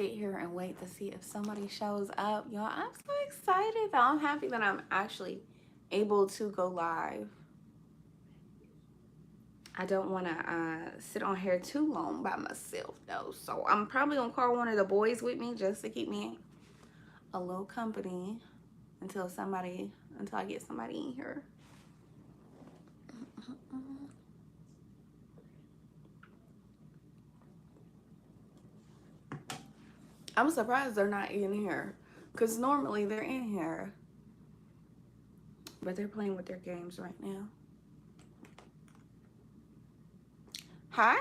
sit here and wait to see if somebody shows up. Y'all, I'm so excited. I'm happy that I'm actually able to go live. I don't want to sit on here too long by myself, though. So I'm probably going to call one of the boys with me just to keep me a little company until I get somebody in here. I'm surprised they're not in here, because normally they're in here. But they're playing with their games right now. Hi.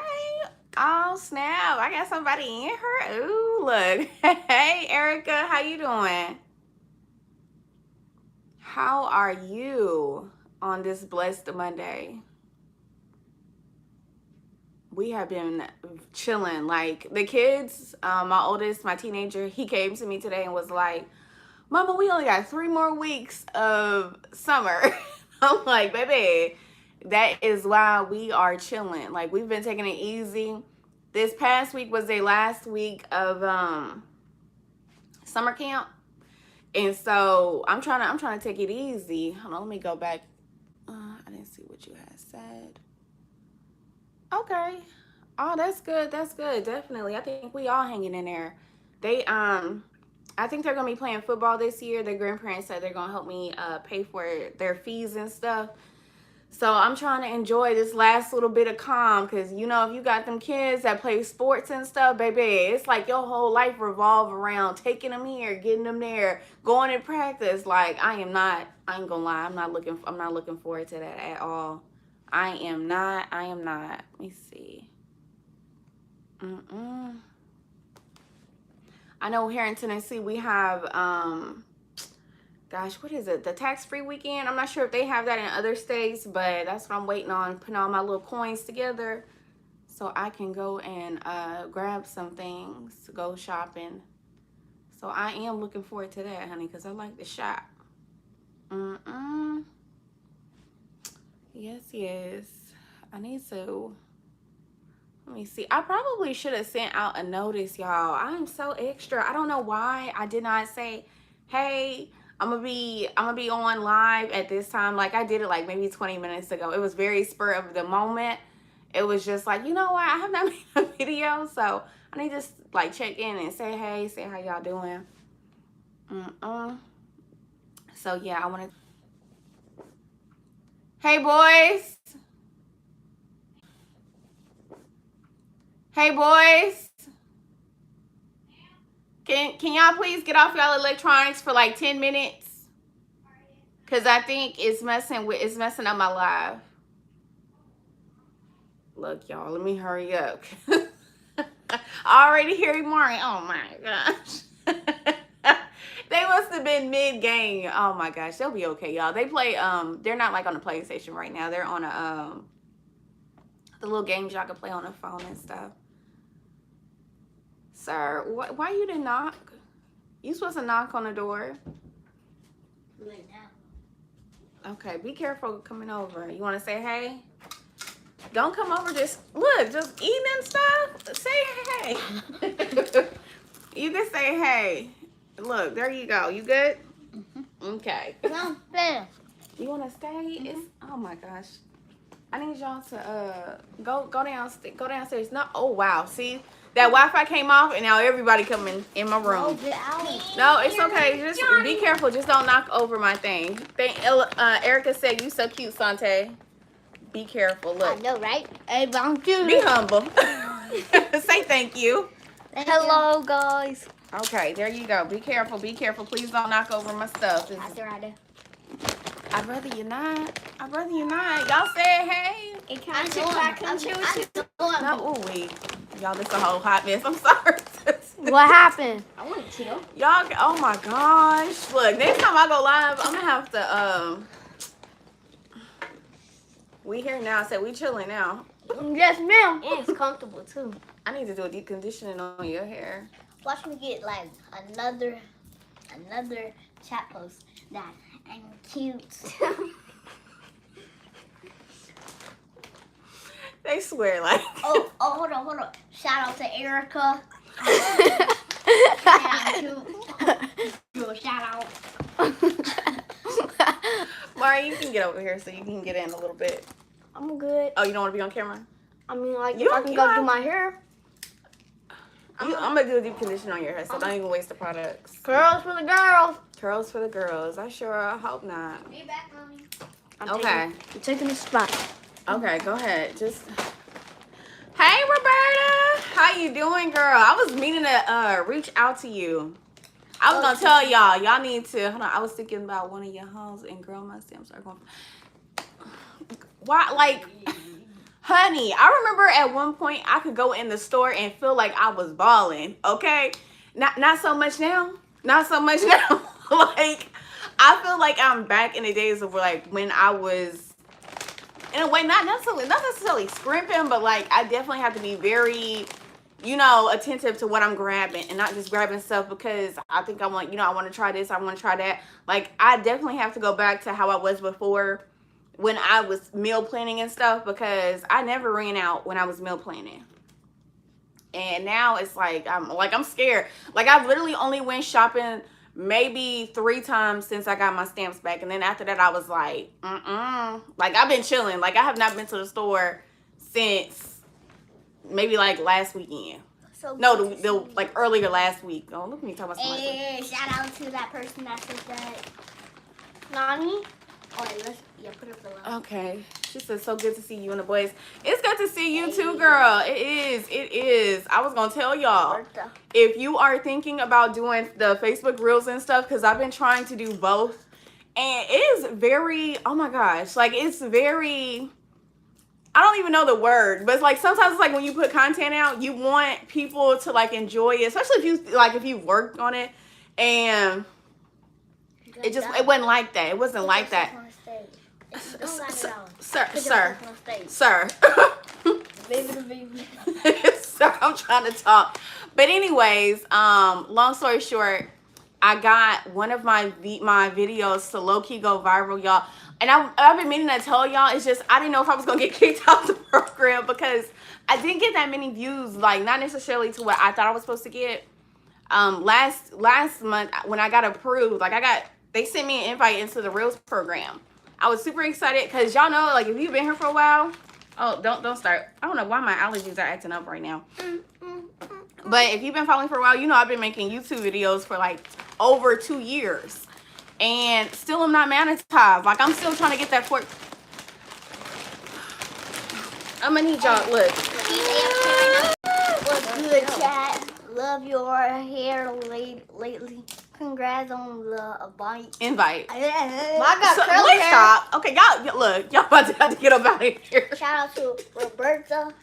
Oh, snap. I got somebody in here. Ooh, look. Hey, Erica. How you doing? How are you on this blessed Monday? We have been chilling. Like, the kids, my oldest, my teenager, he came to me today and was like, Mama, we only got 3 more weeks of summer. I'm like, baby, that is why we are chilling. Like, we've been taking it easy. This past week was the last week of summer camp. And so I'm trying to take it easy. Hold on, let me go back. I didn't see what you had said. Okay. Oh, that's good. That's good. Definitely. I think we all hanging in there. They I think they're gonna be playing football this year. Their grandparents said they're gonna help me pay for their fees and stuff. So I'm trying to enjoy this last little bit of calm, because you know, if you got them kids that play sports and stuff, baby, it's like your whole life revolve around taking them here, getting them there, going to practice. Like, I ain't gonna lie, I'm not looking forward to that at all. I am not. Let me see. I know here in Tennessee we have gosh, what is it? The tax-free weekend. I'm not sure if they have that in other states, but that's what I'm waiting on, putting all my little coins together so I can go and grab some things to go shopping. So I am looking forward to that, honey, because I like to shop. Yes. I need to. Let me see. I probably should have sent out a notice, y'all. I am so extra. I don't know why I did not say, hey, I'm gonna be on live at this time. Like, I did it like maybe 20 minutes ago. It was very spur of the moment. It was just like, you know what? I have not made a video, so I need to like check in and say hey, say how y'all doing. So yeah, I want to. Hey boys. Hey boys. Can y'all please get off y'all electronics for like 10 minutes? Cause I think it's messing up my live. Look, y'all, let me hurry up. I already hear you, Mari. Oh my gosh. They must have been mid-game. Oh my gosh, they'll be okay, y'all. They play they're not like on the PlayStation right now. They're on a the little games y'all can play on the phone and stuff. Sir, why you didn't knock? You supposed to knock on the door. Right now. Okay, be careful coming over. You want to say hey? Don't come over just eating and stuff. Say hey. You can say hey. Look, there you go. You good? Okay. No, fair. You want to stay? It's, oh my gosh. I need y'all to go downstairs. No, oh wow. See? That Wi-Fi came off and now everybody coming in my room. No, it's okay. Just be careful. Just don't knock over my thing. Erica said you so cute, Sante. Be careful. Look. I know, right? Hey, thank you. Be humble. Say thank you. Hello, guys. Okay, there you go. Be careful. Be careful. Please don't knock over my stuff. I'd rather you not. Y'all say hey. I'm chill with you. No, ooh, wait. Y'all, this a whole hot mess. I'm sorry. What happened? I want to chill. Y'all, oh my gosh. Look, next time I go live, I'm going to have to, we here now, so we chilling now. Yes, ma'am. And it's comfortable, too. I need to do a deep conditioning on your hair. Watch me get, like, another chat post that I'm cute. They swear like. Oh, hold on. Shout out to Erica. right, you can get over here so you can get in a little bit. I'm good. Oh, you don't want to be on camera? I mean, like, You if I don't- can you go don't do have- my hair. I'm gonna do a deep condition on your hair, so don't even waste the products. Curls for the girls. Curls for the girls. I sure hope not. Be back, mommy. Okay. I'm taking the spot. Okay, go ahead. Just. Hey, Roberta. How you doing, girl? I was meaning to reach out to you. I was gonna tell y'all. Y'all need to. Hold on. I was thinking about one of your hoes, and girl, my stamps are going. Why, like, honey? I remember at one point I could go in the store and feel like I was balling. Okay, not so much now. Not so much now. Like, I feel like I'm back in the days of like when I was, in a way, not necessarily scrimping, but like I definitely have to be very, you know, attentive to what I'm grabbing and not just grabbing stuff because I think I want, you know, I want to try this, I want to try that. Like, I definitely have to go back to how I was before when I was meal planning and stuff, because I never ran out when I was meal planning. And now it's like I'm scared. Like, I've literally only went shopping maybe 3 times since I got my stamps back, and then after that I was like, like, I've been chilling. Like, I have not been to the store since maybe like last weekend. So No, the like earlier last week. Oh, look at me talking about something. Hey, shout out to that person that said that. Nani? Oh, put it below. Okay. She said, so good to see you and the boys. It's good to see you too, girl. It is. I was going to tell y'all, if you are thinking about doing the Facebook Reels and stuff, because I've been trying to do both, and it is very, oh my gosh, like, it's very, I don't even know the word, but it's like, sometimes it's like when you put content out, you want people to like enjoy it, especially if you've worked on it, and it wasn't like that. It wasn't like that. Sir. Sir, I'm trying to talk. But anyways, long story short, I got one of my videos to low-key go viral, y'all. And I've been meaning to tell y'all, it's just I didn't know if I was gonna get kicked out the program because I didn't get that many views, like not necessarily to what I thought I was supposed to get. Last month when I got approved, like they sent me an invite into the Reels program. I was super excited because y'all know, like, if you've been here for a while, oh, don't start. I don't know why my allergies are acting up right now. But if you've been following for a while, you know I've been making YouTube videos for like over 2 years. And still I'm not monetized. Like, I'm still trying to get that for. I'm gonna need y'all, look. What's good, chat? Love your hair lately. Congrats on the invite. I got curly hair. Stop. Okay, y'all, look, y'all about to have to get up out of here. Shout out to Roberta.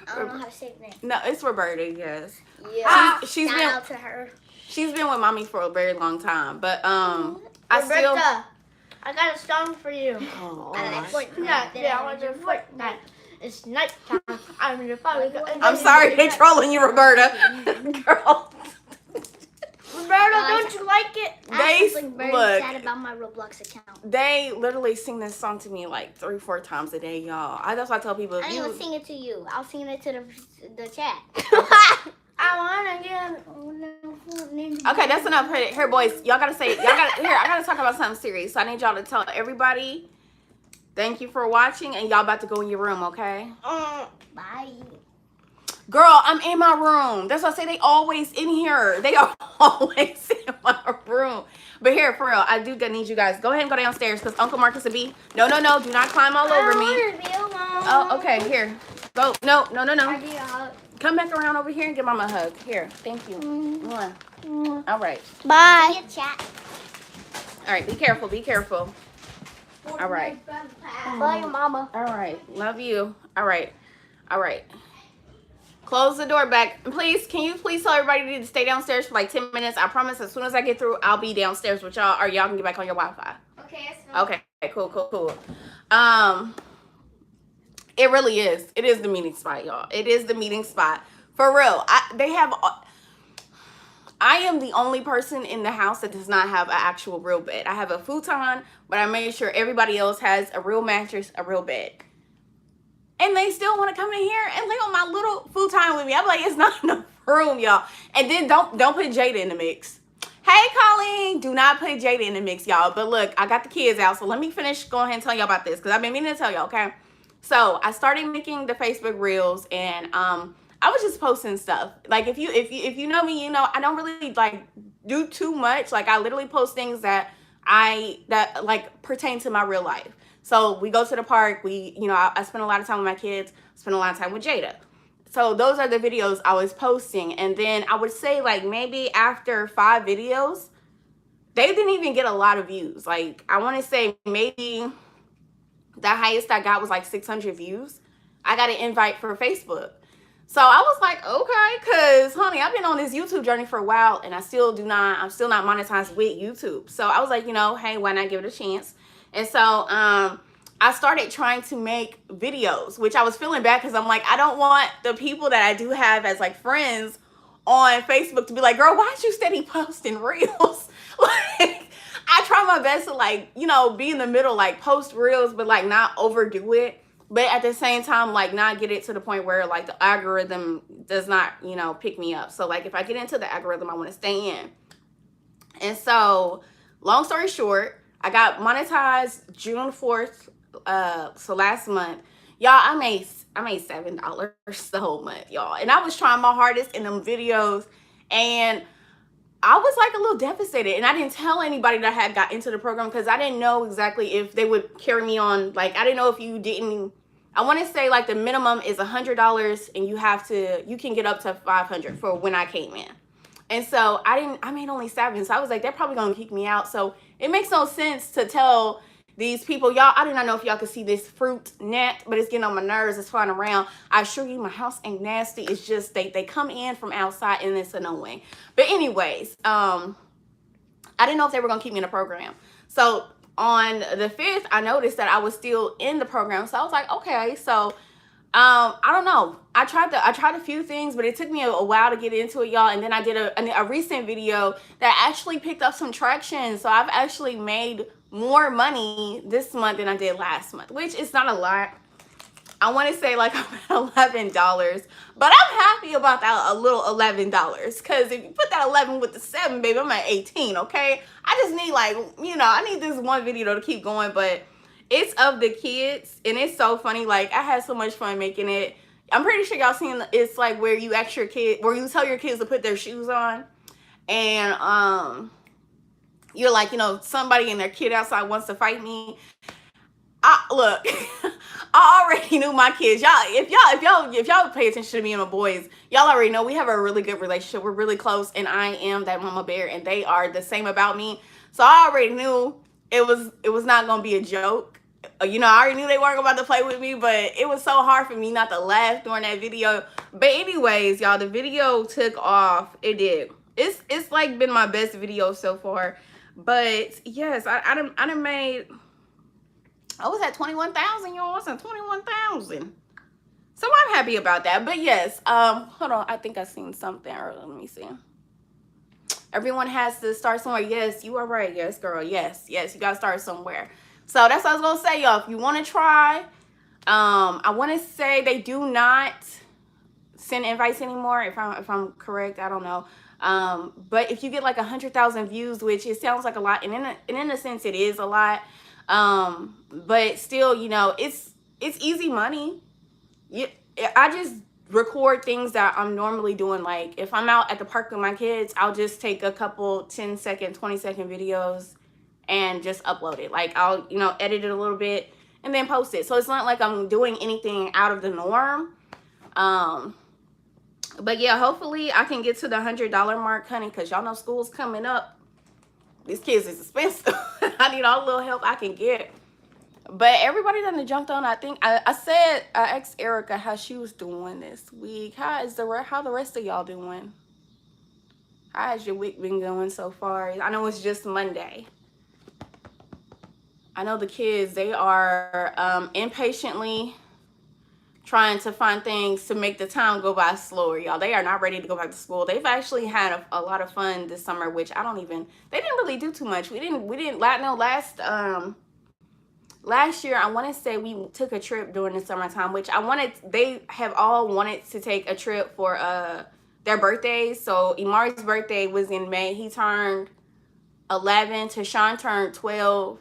I don't know how to say the name. No, it's Roberta, yes. Yeah. She's Shout been out to her. She's been with mommy for a very long time, but Roberta, I got a song for you. Oh, I like Fortnite. Yeah, I want to Fortnite. It's nighttime. I'm your father. I'm sorry, they trolling you, Roberta. Girl. Roberta, don't you like it? I'm very sad about my Roblox account. They literally sing this song to me like 3-4 times a day, y'all. That's why I tell people. I didn't even sing it to you. I'll sing it to the chat. I wanna get. Okay, that's enough. Here, boys, y'all gotta say. I gotta talk about something serious. So I need y'all to tell everybody. Thank you for watching, and y'all about to go in your room, okay? Bye. Girl, I'm in my room. That's why I say they always in here. They are always in my room. But here, for real, I do need you guys. Go ahead and go downstairs because Uncle Marcus will be. No, do not climb all over me. Oh, okay, here. Go. No. Come back around over here and give Mama a hug. Here, thank you. All right. Bye. Chat. All right, be careful. All right. Bye, Mama. All right, love you. All right. Close the door back. And please, can you please tell everybody to stay downstairs for like 10 minutes? I promise as soon as I get through, I'll be downstairs with y'all, or y'all can get back on your Wi-Fi. Okay, cool. It really is. It is the meeting spot, y'all. It is the meeting spot. For real. I am the only person in the house that does not have an actual real bed. I have a futon, but I made sure everybody else has a real mattress, a real bed. And they still want to come in here and lay on my little futon with me. I'm like, it's not enough room, y'all. And then don't put Jada in the mix. Hey, Colleen, do not put Jada in the mix, y'all. But look, I got the kids out, so let me finish. Go ahead and tell y'all about this because I've been meaning to tell y'all. Okay, so I started making the Facebook Reels, and I was just posting stuff. Like if you know me, you know I don't really like do too much. Like I literally post things that like pertain to my real life. So we go to the park. I spend a lot of time with my kids. Spend a lot of time with Jada. So those are the videos I was posting. And then I would say like maybe after 5 videos, they didn't even get a lot of views. Like I want to say maybe the highest I got was like 600 views. I got an invite for Facebook. So I was like, okay, because honey, I've been on this YouTube journey for a while and I'm still not monetized with YouTube. So I was like, hey, why not give it a chance? And so I started trying to make videos, which I was feeling bad because I'm like, I don't want the people that I do have as like friends on Facebook to be like, girl, why'd you steady posting reels? Like I try my best to like, be in the middle, like post reels, but like not overdo it. But at the same time, like not get it to the point where like the algorithm does not, pick me up. So like if I get into the algorithm, I want to stay in. And so long story short, I got monetized June 4th. So last month, y'all, I made $7 the whole month, y'all. And I was trying my hardest in them videos, and I was like a little devastated, and I didn't tell anybody that I had got into the program because I didn't know exactly if they would carry me on. Like I didn't know if you didn't. I want to say like the minimum is $100, and you can get up to 500 for when I came in. And so I made only 7. So I was like, they're probably gonna kick me out. So it makes no sense to tell these people, y'all, I do not know if y'all can see this fruit net, but it's getting on my nerves. It's flying around. I assure you, my house ain't nasty. It's just they come in from outside and it's annoying. But anyways, I didn't know if they were gonna keep me in the program. So on the 5th, I noticed that I was still in the program. So I was like, okay, so I don't know. I tried a few things, but it took me a while to get into it, y'all. And then I did a recent video that actually picked up some traction. So I've actually made more money this month than I did last month, which is not a lot. I want to say like I'm at $11, but I'm happy about that a little $11 because if you put that 11 with the 7, baby, I'm at 18. Okay, I just need like I need this one video to keep going, but it's of the kids and it's so funny. Like I had so much fun making it. I'm pretty sure y'all seen it's like where you ask your kid, where you tell your kids to put their shoes on, and you're like, somebody and their kid outside wants to fight me. Look, I already knew my kids. If y'all pay attention to me and my boys, y'all already know we have a really good relationship. We're really close, and I am that mama bear, and they are the same about me. So I already knew it was not gonna be a joke. I already knew they weren't about to play with me, but it was so hard for me not to laugh during that video. But anyways, y'all, the video took off. It did. It's like been my best video so far. But yes, I done made. I was at 21,000, y'all. I was at 21,000. So I'm happy about that. But yes, hold on. I think I seen something earlier. Let me see. Everyone has to start somewhere. Yes, you are right. Yes, girl. Yes, you gotta start somewhere. So that's what I was gonna say, y'all. If you want to try, I want to say they do not send invites anymore. If I'm correct, I don't know. But if you get like 100,000 views, which it sounds like a lot, and in a sense it is a lot. But still, it's easy money. I just record things that I'm normally doing. Like if I'm out at the park with my kids, I'll just take a couple 10-second, 20-second videos and just upload it. Like I'll, edit it a little bit and then post it. So it's not like I'm doing anything out of the norm. But yeah, hopefully I can get to the $100 mark, honey, because y'all know school's coming up. These kids is expensive. I need all the little help I can get. But everybody done jumped on. I think I asked Erica how she was doing this week. How the rest of y'all doing? How has your week been going so far? I know it's just Monday. I know the kids, they are impatiently trying to find things to make the time go by slower, y'all. They are not ready to go back to school. They've actually had a lot of fun this summer, which they didn't really do too much. Last year, I want to say we took a trip during the summertime, which they have all wanted to take a trip for their birthdays. So Imari's birthday was in May. He turned 11. Tashawn turned 12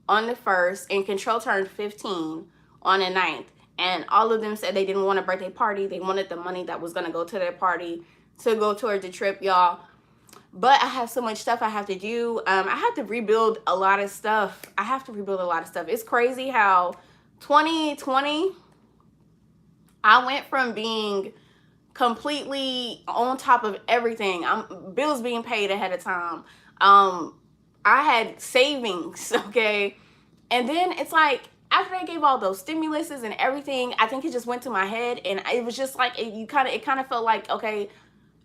on the 1st, and Control turned 15 on the 9th. And all of them said they didn't want a birthday party. They wanted the money that was going to go to their party to go towards the trip, y'all. But I have so much stuff I have to do. I have to rebuild a lot of stuff. It's crazy how 2020, I went from being completely on top of everything. Bills being paid ahead of time. I had savings, okay? And then it's like, after they gave all those stimuluses and everything, I think it just went to my head, and it was just like, it kind of felt like, okay,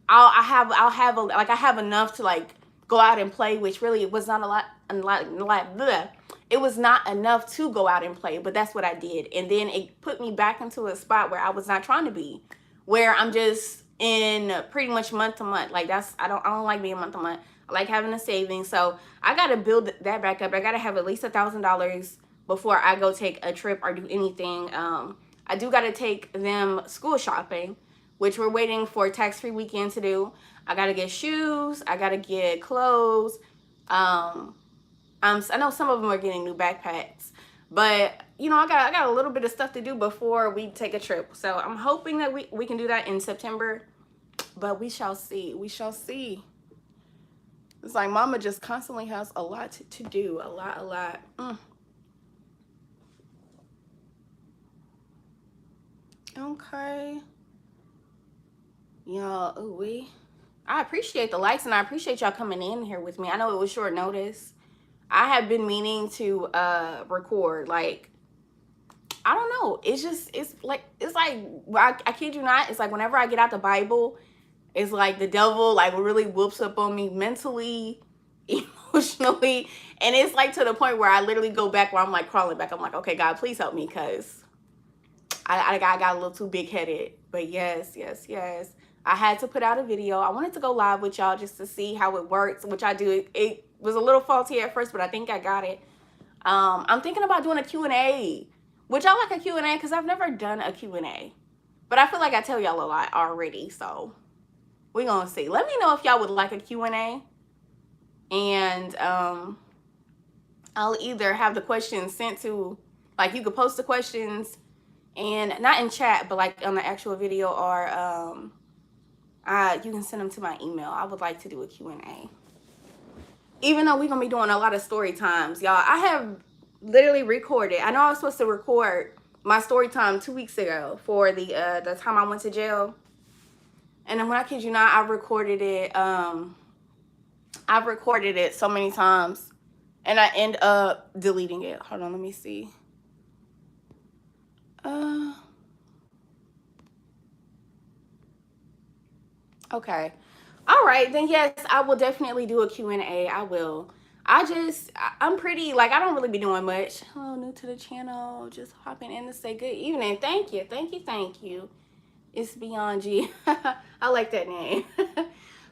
I have enough to like go out and play, which really was not a lot. Bleh. It was not enough to go out and play, but that's what I did. And then it put me back into a spot where I was not trying to be, where I'm just in pretty much month to month. Like I don't like being month to month. I like having a savings. So I got to build that back up. I got to have at least $1,000 before I go take a trip or do anything. I do got to take them school shopping, which we're waiting for tax-free weekend to do. I got to get shoes. I got to get clothes. I know some of them are getting new backpacks, but you know, I got a little bit of stuff to do before we take a trip. So I'm hoping that we can do that in September, but we shall see. We shall see. It's like mama just constantly has a lot to do. A lot. Okay. Y'all, I appreciate the likes, and I appreciate y'all coming in here with me. I know it was short notice. I have been meaning to record. Like, I don't know. It's like I kid you not. It's like whenever I get out the Bible, it's like the devil like really whoops up on me mentally, emotionally, and it's like to the point where I literally go back where I'm like crawling back. I'm like, okay, God, please help me, because I got a little too big headed. But yes. I had to put out a video. I wanted to go live with y'all just to see how it works, which I do. It was a little faulty at first, but I think I got it. I'm thinking about doing a Q&A. Would y'all like a Q&A? Because I've never done a Q&A. But I feel like I tell y'all a lot already, so we're going to see. Let me know if y'all would like a Q&A. And I'll either have the questions sent to, like, you could post the questions, and not in chat, but like on the actual video, or you can send them to my email. I would like to do a Q&A. Even though we're going to be doing a lot of story times, y'all. I have literally recorded. I know I was supposed to record my story time 2 weeks ago for the time I went to jail. And then when I kid you not, I've recorded it so many times, and I end up deleting it. Hold on, let me see. Okay. All right, then yes, I will definitely do a Q&A. I will. I'm pretty, like, I don't really be doing much. Hello, new to the channel. Just hopping in to say good evening. Thank you. It's Beyond G. I like that name.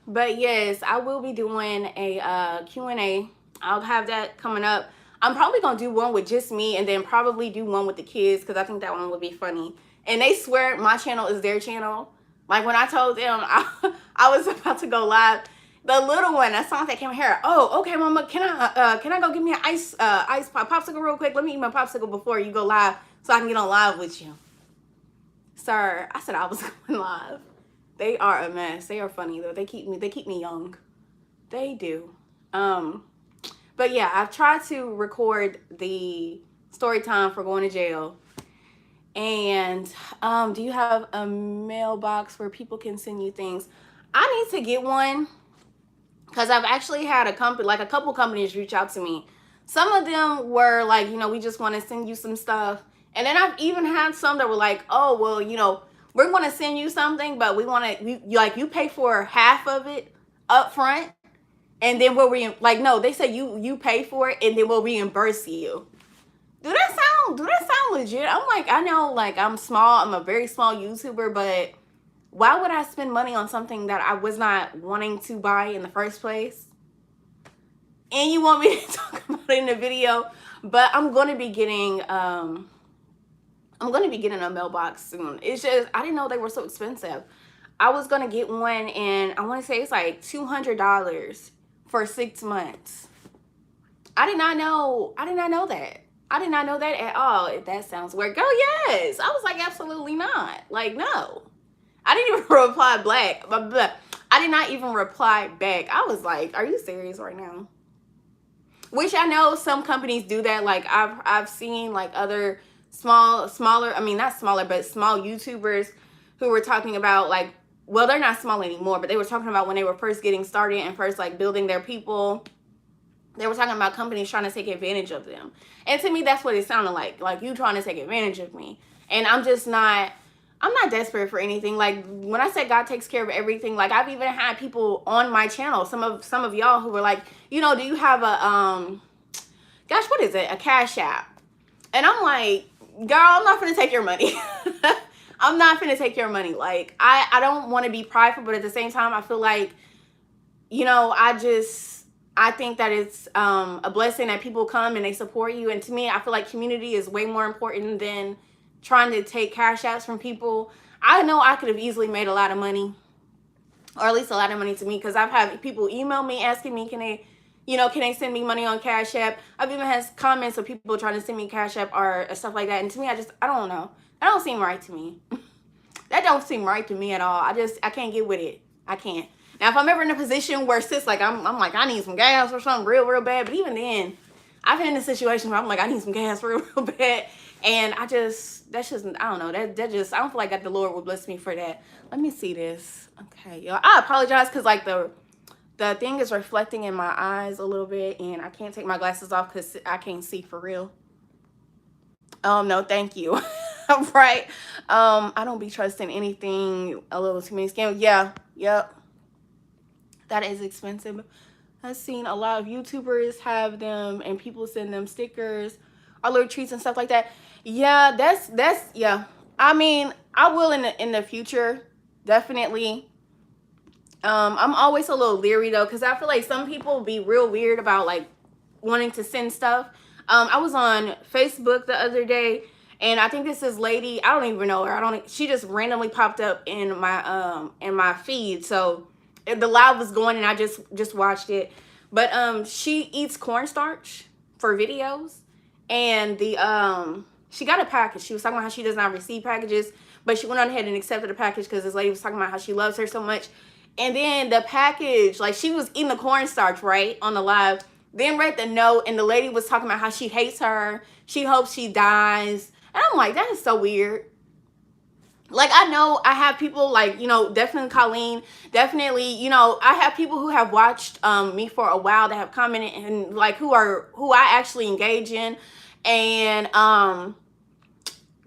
But yes, I will be doing a Q&A. I'll have that coming up. I'm probably going to do one with just me, and then probably do one with the kids, because I think that one would be funny. And they swear my channel is their channel. Like, when I told them I was about to go live, the little one, that song that came here. Oh, okay, mama, can I go get me an ice popsicle real quick? Let me eat my popsicle before you go live, so I can get on live with you. Sir, I said I was going live. They are a mess. They are funny though. They keep me young. They do. But yeah, I've tried to record the story time for going to jail. And do you have a mailbox where people can send you things? I need to get one, because I've actually had a couple companies reach out to me. Some of them were like, you know, we just want to send you some stuff. And then I've even had some that were like, oh, well, you know, we're going to send you something, but we want to, you pay for half of it up front, and then no, they say you pay for it, and then we'll reimburse you. Do that sound legit? I'm like, I know, like, I'm small. I'm a very small YouTuber, but why would I spend money on something that I was not wanting to buy in the first place? And you want me to talk about it in the video? But I'm going to be getting a mailbox soon. It's just, I didn't know they were so expensive. I was gonna get one, and I want to say it's like $200 for 6 months. I did not know. I did not know that. I did not know that at all. If that sounds weird, girl, yes. I was like, absolutely not. Like, no. I didn't even reply back. I did not even reply back. I was like, are you serious right now? Which I know some companies do that. Like I've seen like other smaller, I mean not smaller, but small YouTubers who were talking about like, well, they're not small anymore, but they were talking about when they were first getting started and first like building their people. They were talking about companies trying to take advantage of them. And to me, that's what it sounded like you trying to take advantage of me. And I'm not desperate for anything. Like when I said God takes care of everything, like I've even had people on my channel, some of y'all who were like, you know, do you have a gosh, what is it? A Cash App. And I'm like, girl, I'm not gonna take your money. I'm not gonna take your money. Like I don't want to be prideful, but at the same time, I feel like, you know, I think that it's a blessing that people come and they support you. And to me, I feel like community is way more important than trying to take cash apps from people. I know I could have easily made a lot of money, or at least a lot of money to me, because I've had people email me asking me, can they send me money on Cash App? I've even had comments of people trying to send me Cash App or stuff like that. And to me, I don't know. That don't seem right to me. That don't seem right to me at all. I can't get with it. I can't. Now, if I'm ever in a position where sis, like, I'm like, I need some gas or something real bad. But even then, I've been in a situation where I'm like, I need some gas real bad. And I don't know. I don't feel like the Lord will bless me for that. Let me see this. Okay, y'all. I apologize because, like, the thing is reflecting in my eyes a little bit. And I can't take my glasses off because I can't see for real. No, thank you. Right. I don't be trusting anything a little too many scams. Yeah. Yep. That is expensive. I've seen a lot of YouTubers have them and people send them stickers, or little treats and stuff like that. Yeah, that's yeah. I mean, I will in the future, definitely. I'm always a little leery though, because I feel like some people be real weird about like wanting to send stuff. I was on Facebook the other day, and I think this lady, I don't even know her. She just randomly popped up in my feed. So the live was going and I just watched it. But she eats cornstarch for videos, and she got a package. She was talking about how she does not receive packages, but she went on ahead and accepted a package because this lady was talking about how she loves her so much. And then the package, like she was eating the cornstarch, right, on the live, then read the note, and the lady was talking about how she hates her. She hopes she dies. And I'm like, that is so weird. Like, I know I have people like, you know, definitely Colleen, definitely, you know, I have people who have watched me for a while that have commented and like who I actually engage in, and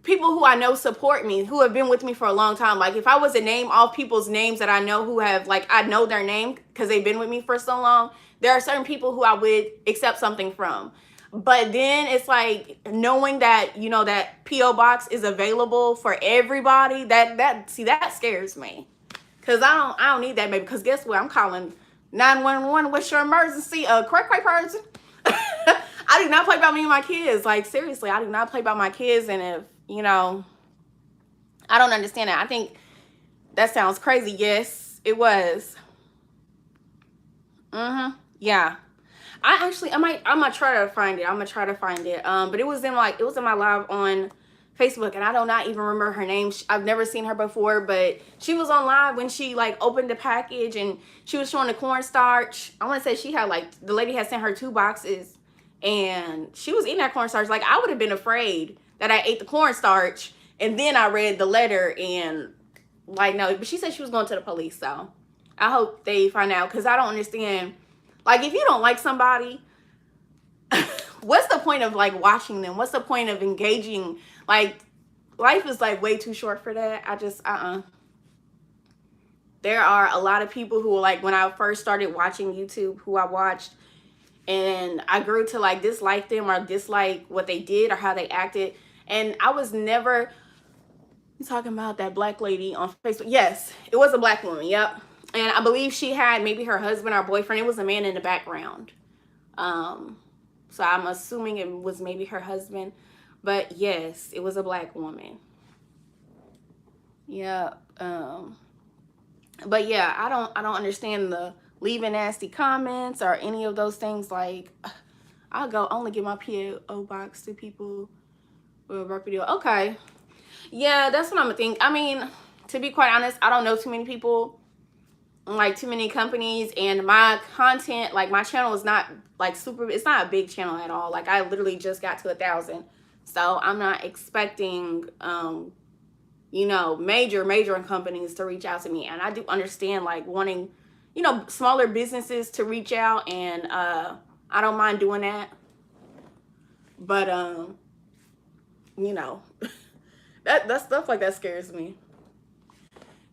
people who I know support me, who have been with me for a long time. Like if I was to name all people's names that I know who have, like, I know their name because they've been with me for so long, there are certain people who I would accept something from. But then it's like knowing that, you know, that P.O. box is available for everybody, that scares me. Cause I don't need that, baby. Cause guess what? I'm calling 911. What's your emergency? Cray person. I do not play about me and my kids. Like seriously, I do not play about my kids. And if, you know, I don't understand that. I think that sounds crazy. Yes, it was. Yeah. I'm gonna try to find it. But it was in my live on Facebook, and I do not even remember her name. I've never seen her before, but she was on live when she like opened the package and she was showing the cornstarch. I want to say she had like, the lady had sent her 2 boxes and she was eating that cornstarch. Like I would have been afraid that I ate the cornstarch and then I read the letter and like, no, but she said she was going to the police. So I hope they find out, because I don't understand. Like, if you don't like somebody, what's the point of like watching them? What's the point of engaging? Like, life is like way too short for that. I just, There are a lot of people who, like, when I first started watching YouTube, who I watched, and I grew to like dislike them or dislike what they did or how they acted. And I was never, you talking about that black lady on Facebook? Yes, it was a black woman. Yep. And I believe she had maybe her husband or boyfriend. It was a man in the background. So I'm assuming it was maybe her husband. But yes, it was a black woman. Yeah. But yeah, I don't understand the leaving nasty comments or any of those things. Like, I'll go only give my PO box to people with work video. Okay. Yeah, that's what I'm gonna think. I mean, to be quite honest, I don't know too many people, like too many companies, and my content, like my channel is not like super, it's not a big channel at all. Like I literally just got to 1,000. So I'm not expecting major companies to reach out to me. And I do understand like wanting, smaller businesses to reach out, and I don't mind doing that. But you know, that stuff like that scares me.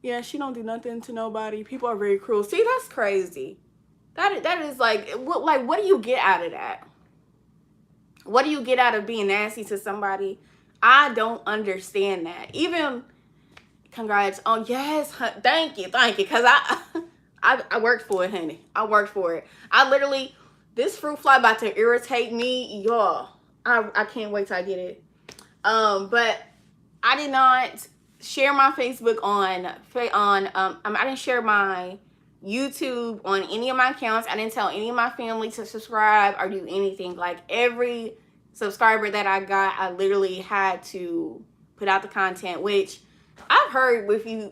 Yeah, she don't do nothing to nobody. People are very cruel. See, that's crazy. That is like what do you get out of that? What do you get out of being nasty to somebody? I don't understand that. Even congrats. Oh yes, thank you, because I worked for it, honey. I worked for it. I literally, this fruit fly about to irritate me, y'all. I can't wait till I get it. But I did not share my Facebook I didn't share my YouTube on any of my accounts. I didn't tell any of my family to subscribe or do anything. Like every subscriber that I got, I literally had to put out the content, which I've heard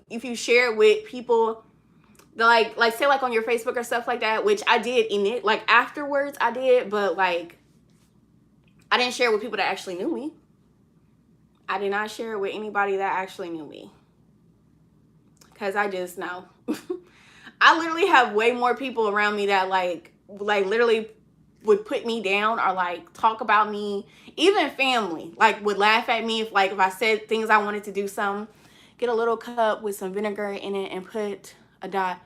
if you share it with people, like say like on your Facebook or stuff like that, which I did in it, like afterwards I did, but like I didn't share it with people that actually knew me. I did not share it with anybody that actually knew me, because I just know. I literally have way more people around me that like literally would put me down or like talk about me. Even family like would laugh at me if I said things I wanted to do something. Get a little cup with some vinegar in it and put a dot.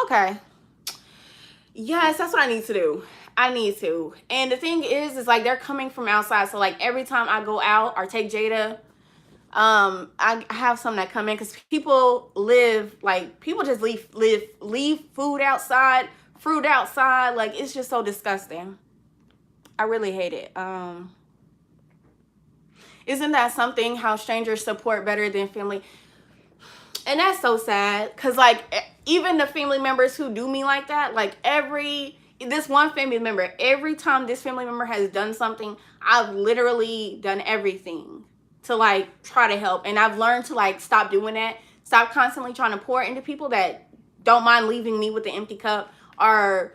Okay. Yes, that's what I need to do. I need to. And the thing is like they're coming from outside. So like every time I go out or take Jada, I have some that come in, because people just leave food outside, fruit outside. Like it's just so disgusting. I really hate it. Isn't that something, how strangers support better than family? And that's so sad, because like even the family members who do me like that, like this one family member, every time this family member has done something, I've literally done everything to like try to help. And I've learned to like stop doing that. Stop constantly trying to pour into people that don't mind leaving me with the empty cup, or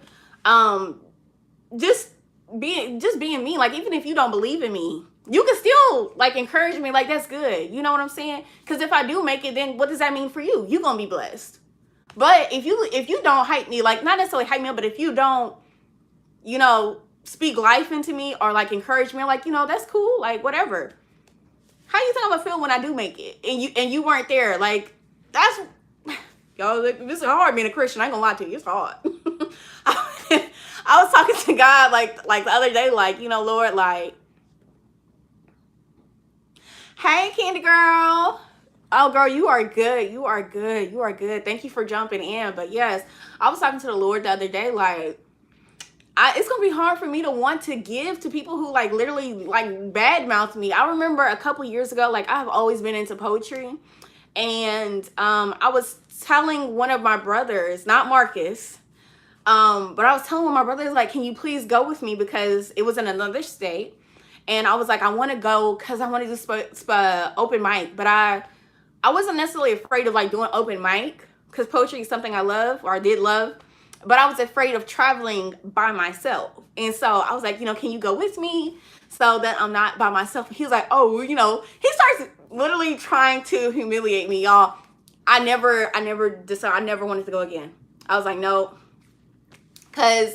just being me. Like even if you don't believe in me, you can still like encourage me. Like that's good. You know what I'm saying? Because if I do make it, then what does that mean for you? You're gonna be blessed. But if you don't hype me, like not necessarily hype me up, but if you don't, speak life into me or like encourage me, like, that's cool, like whatever. How you think I'm gonna feel when I do make it and you weren't there? Like that's y'all. This is hard being a Christian. I ain't gonna lie to you. It's hard. I was talking to God like the other day, like Lord, like, hey, Candy girl. Oh, girl, you are good. You are good. You are good. Thank you for jumping in. But yes, I was talking to the Lord the other day, like, it's gonna be hard for me to want to give to people who like literally like badmouth me. I remember a couple years ago, like I've always been into poetry, and I was telling one of my brothers, not Marcus, but I was telling one of my brothers, like, can you please go with me, because it was in another state, and I was like, I want to go because I want to do open mic, but I wasn't necessarily afraid of like doing open mic, because poetry is something I love, or I did love. But I was afraid of traveling by myself. And so I was like, can you go with me so that I'm not by myself? He was like, oh, he starts literally trying to humiliate me, y'all. I never decided, I never wanted to go again. I was like, no. Because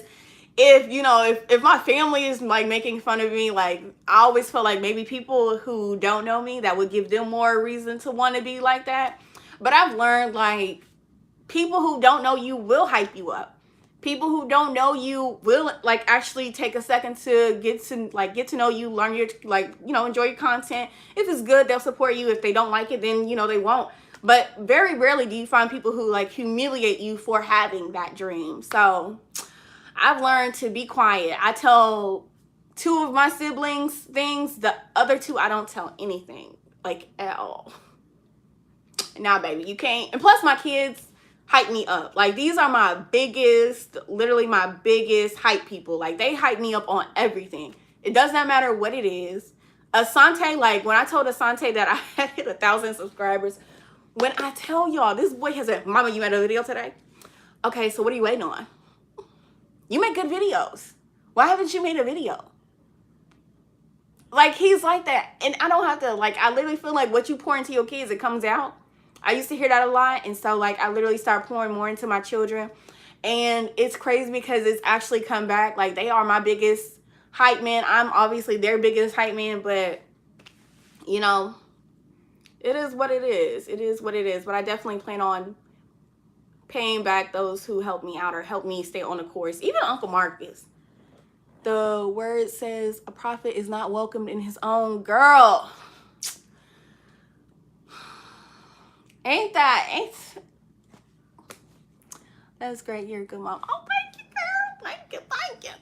if my family is like making fun of me, like I always feel like maybe people who don't know me, that would give them more reason to want to be like that. But I've learned like people who don't know you will hype you up. People who don't know you will like actually take a second to get to know you, learn your enjoy your content. If it's good, they'll support you. If they don't like it, then they won't. But very rarely do you find people who like humiliate you for having that dream. So I've learned to be quiet. I tell 2 of my siblings things. The other 2, I don't tell anything, like at all. Nah, baby, you can't. And plus my kids, hype me up. Like, these are my biggest, literally my biggest hype people. Like, they hype me up on everything. It does not matter what it is. Asante, like, when I told Asante that I had hit 1,000 subscribers, when I tell y'all, this boy has a, Mama, you made a video today? Okay, so what are you waiting on? You make good videos. Why haven't you made a video? Like, he's like that. And I don't have to, like, I literally feel like what you pour into your kids, it comes out. I used to hear that a lot. And so, like, I literally start pouring more into my children. And it's crazy because it's actually come back. Like, they are my biggest hype man. I'm obviously their biggest hype man. But, you know, it is what it is. It is what it is. But I definitely plan on paying back those who helped me out or helped me stay on the course. Even Uncle Marcus. The word says a prophet is not welcomed in his own. Girl. Ain't that's great. You're a good mom. Oh, thank you, girl.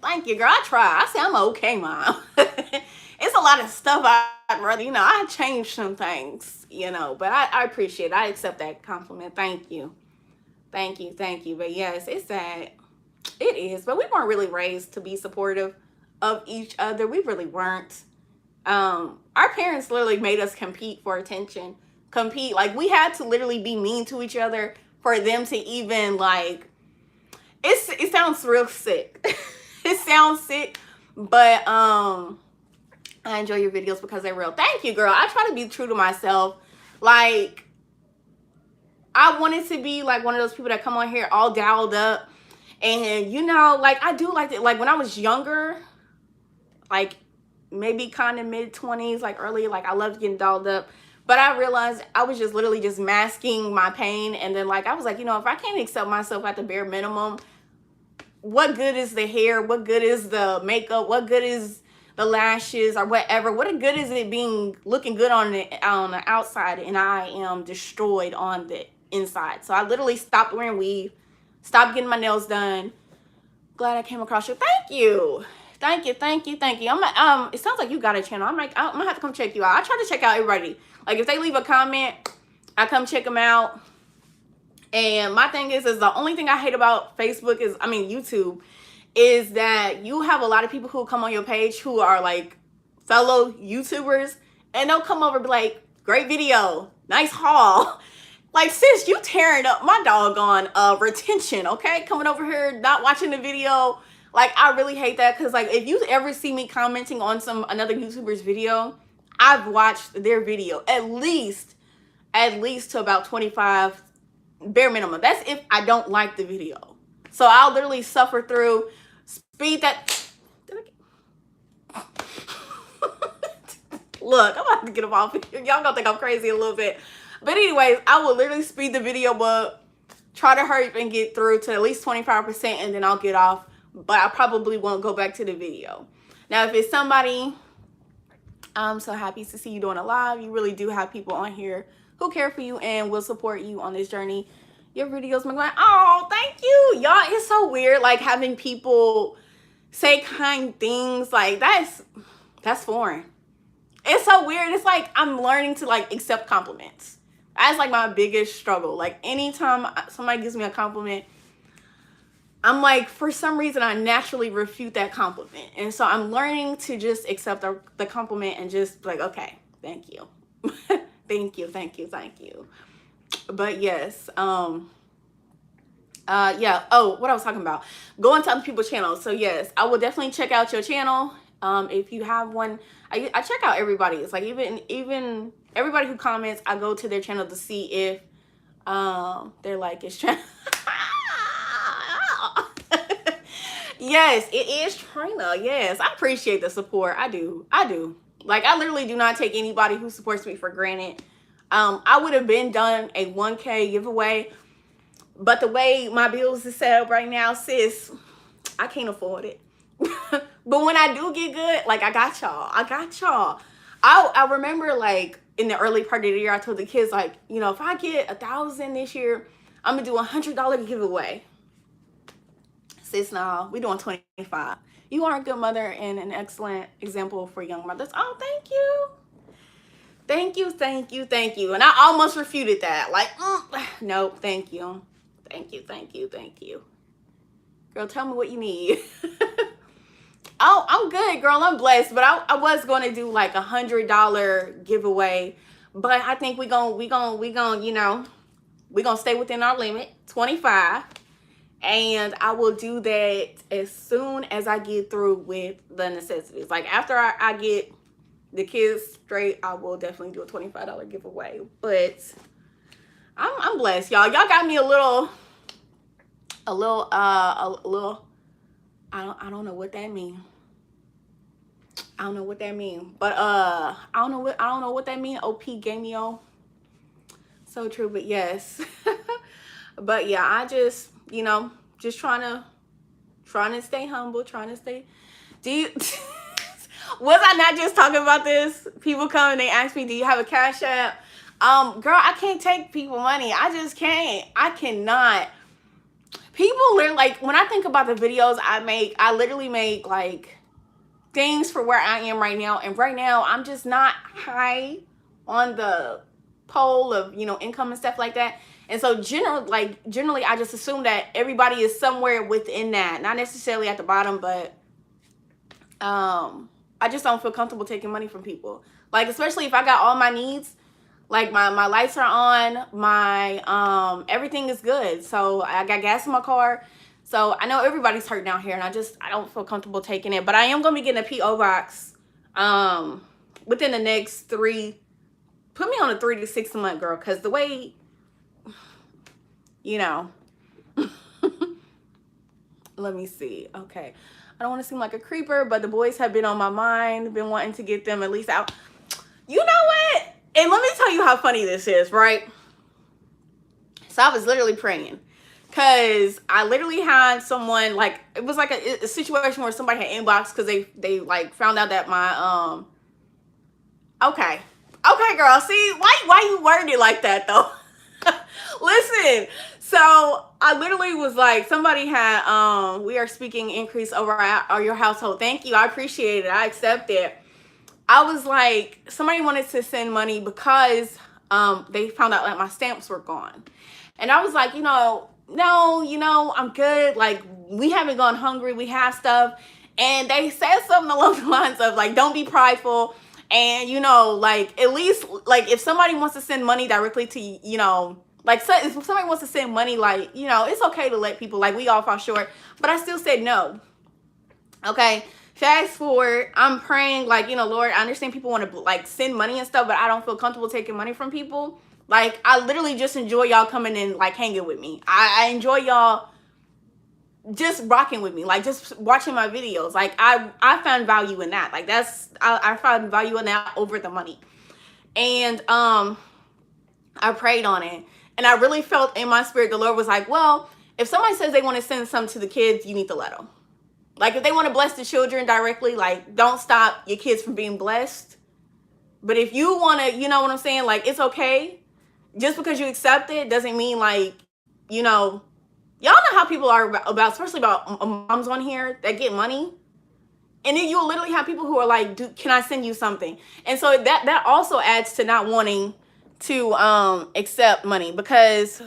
Thank you, girl. I try. I say I'm okay, mom. It's a lot of stuff I'd rather, I changed some things, but I appreciate it. I accept that compliment. Thank you. But yes, it's sad. It is, but we weren't really raised to be supportive of each other. We really weren't. Our parents literally made us compete for attention. Like, we had to literally be mean to each other for them to even, like, it sounds real sick. It sounds sick, but I enjoy your videos because they're real. Thank you, girl. I try to be true to myself. Like, I wanted to be like one of those people that come on here all dialed up. And, like, I do like it. Like, when I was younger, like, maybe kind of mid-20s, like, early, like, I loved getting dolled up. But I realized I was just literally just masking my pain. And then, like, I was like, if I can't accept myself at the bare minimum, what good is the hair? What good is the makeup? What good is the lashes or whatever? What good is it looking good on the outside and I am destroyed on the inside? So I literally stopped wearing weave, stopped getting my nails done. Glad I came across you. Thank you. It sounds like you got a channel. I'm gonna have to come check you out. I try to check out everybody. Like, if they leave a comment, I come check them out. And my thing is the only thing I hate about YouTube is that you have a lot of people who come on your page who are like fellow YouTubers, and they'll come over and be like, great video, nice haul. Like, sis, you tearing up my doggone retention, okay? Coming over here, not watching the video. Like, I really hate that because, like, if you ever see me commenting on another YouTuber's video, I've watched their video at least to about 25, bare minimum. That's if I don't like the video. So I'll literally suffer through, speed that. Look, I'm about to get them off here. Y'all gonna think I'm crazy a little bit. But anyways, I will literally speed the video up, try to hurry up and get through to at least 25%, and then I'll get off. But I probably won't go back to the video. Now, if it's somebody, I'm so happy to see you doing a live. You really do have people on here who care for you and will support you on this journey. Your videos make like, oh, thank you. Y'all, it's so weird, like, having people say kind things. Like, that's foreign. It's so weird. It's like I'm learning to, like, accept compliments. That's, like, my biggest struggle. Like, anytime somebody gives me a compliment, I'm like, for some reason, I naturally refute that compliment. And so I'm learning to just accept the compliment and just be like, okay, thank you. Thank you. But yes, yeah. Oh, what I was talking about, going to other people's channels. So yes, I will definitely check out your channel. If you have one, I check out everybody's, like, even everybody who comments, I go to their channel to see if they're like, it's trying. Yes, it is Trina. Yes, I appreciate the support. I do. Like, I literally do not take anybody who supports me for granted. I would have been done a 1K giveaway, but the way my bills is set up right now, sis, I can't afford it. But when I do get good, like, I got y'all. I remember, like, in the early part of the year, I told the kids, like, if I get 1,000 this year, I'm gonna do $100 giveaway. Sis, no, we doing 25. You are a good mother and an excellent example for young mothers. Oh, thank you. And I almost refuted that. Like, no, thank you. Thank you, thank you, thank you. Girl, tell me what you need. Oh, I'm good, girl. I'm blessed. But I was going to do like $100 giveaway. But I think we gonna, we're gonna stay within our limit, 25. And I will do that as soon as I get through with the necessities. Like after I get the kids straight, I will definitely do a $25 giveaway. But I'm blessed, y'all. Y'all got me a little I don't know what that means. I don't know what that means. But I don't know what that means. OP gave me on. So true, but yes. But yeah, I just, just trying to stay humble, trying to stay. Do you was I not just talking about this? People come and they ask me, do you have a Cash App? Girl, I can't take people money. I just can't. I cannot. People literally, like, when I think about the videos I make, I literally make like things for where I am right now. And right now, I'm just not high on the pole of, income and stuff like that. And so generally, I just assume that everybody is somewhere within that. Not necessarily at the bottom, but I just don't feel comfortable taking money from people. Like, especially if I got all my needs. Like my lights are on, my everything is good. So I got gas in my car. So I know everybody's hurting out here, and I don't feel comfortable taking it. But I am gonna be getting a P.O. box within the next 3. Put me on a 3 to 6 month, girl, because the way, let me see. Okay, I don't want to seem like a creeper, but the boys have been on my mind. Been wanting to get them at least out. You know what? And let me tell you how funny this is, right? So I was literally praying. Because I literally had someone, like, it was like a situation where somebody had inboxed because they like found out that my, okay, girl, see, why you worded it like that, though? Listen, so I literally was like, somebody had, we are speaking increase over your household. Thank you, I appreciate it, I accept it. I was like, somebody wanted to send money because they found out that my stamps were gone. And I was like, no, I'm good. Like, we haven't gone hungry. We have stuff. And they said something along the lines of, like, don't be prideful. And, like, at least, like, if somebody wants to send money directly to, like, so if somebody wants to send money, like, it's okay to let people, like, we all fall short. But I still said no. Okay. Fast forward, I'm praying, like, Lord, I understand people want to, like, send money and stuff, but I don't feel comfortable taking money from people. Like, I literally just enjoy y'all coming and, like, hanging with me. I enjoy y'all just rocking with me, like, just watching my videos. Like, I found value in that. Like, I found value in that over the money. And I prayed on it. And I really felt in my spirit, the Lord was like, well, if somebody says they want to send something to the kids, you need to let them. Like, if they want to bless the children directly, like, don't stop your kids from being blessed. But if you want to, you know what I'm saying? Like, it's okay. Just because you accept it doesn't mean, like, y'all know how people are about, especially about moms on here that get money. And then you'll literally have people who are like, can I send you something? And so that also adds to not wanting to accept money, because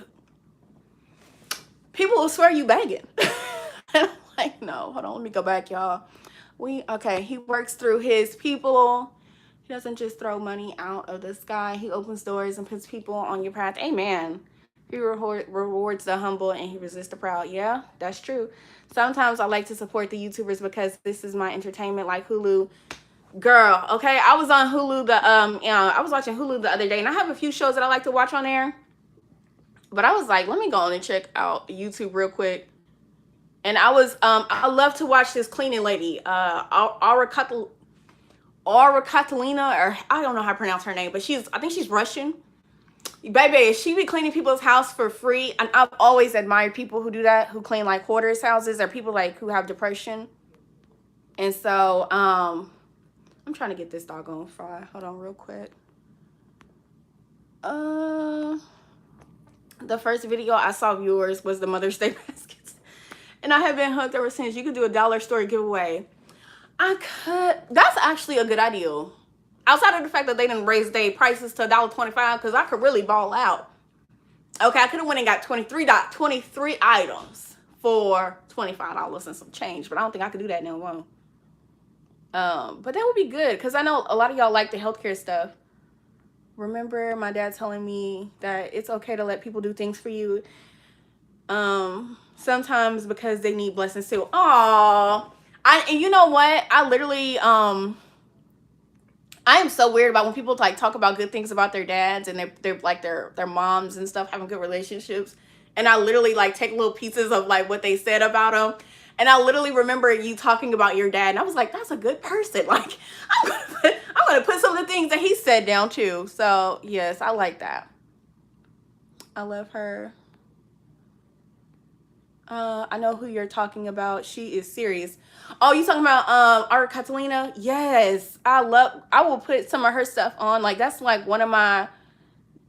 people will swear you begging. Like, no, hold on, let me go back, y'all. Okay, he works through his people. He doesn't just throw money out of the sky. He opens doors and puts people on your path. Amen. He rewards the humble and he resists the proud. Yeah, that's true. Sometimes I like to support the YouTubers because this is my entertainment, like Hulu. Girl, okay, I was on Hulu I was watching Hulu the other day, and I have a few shows that I like to watch on there. But I was like, let me go on and check out YouTube real quick. And I love to watch this cleaning lady, Aura Catalina, or I don't know how to pronounce her name, but I think she's Russian. Baby, she be cleaning people's house for free. And I've always admired people who do that, who clean like hoarders' houses, or people like who have depression. And so, I'm trying to get this doggone fry. Hold on real quick. The first video I saw of yours was the Mother's Day baskets. And I have been hooked ever since. You could do a dollar store giveaway. I could. That's actually a good idea. Outside of the fact that they didn't raise their prices to $1.25, because I could really ball out. Okay, I could have went and got 23 items for $25 and some change, but I don't think I could do that no more. But that would be good because I know a lot of y'all like the healthcare stuff. Remember my dad telling me that it's okay to let people do things for you. Sometimes because they need blessings too. Aww. And you know what? I literally I am so weird about when people like talk about good things about their dads and they're like their moms and stuff having good relationships. And I literally like take little pieces of like what they said about them. And I literally remember you talking about your dad, and I was like, that's a good person. Like I'm gonna put some of the things that he said down too. So yes, I like that. I love her. I know who you're talking about. She is serious. Oh, you talking about Art Catalina? Yes, I will put some of her stuff on. Like that's like one of my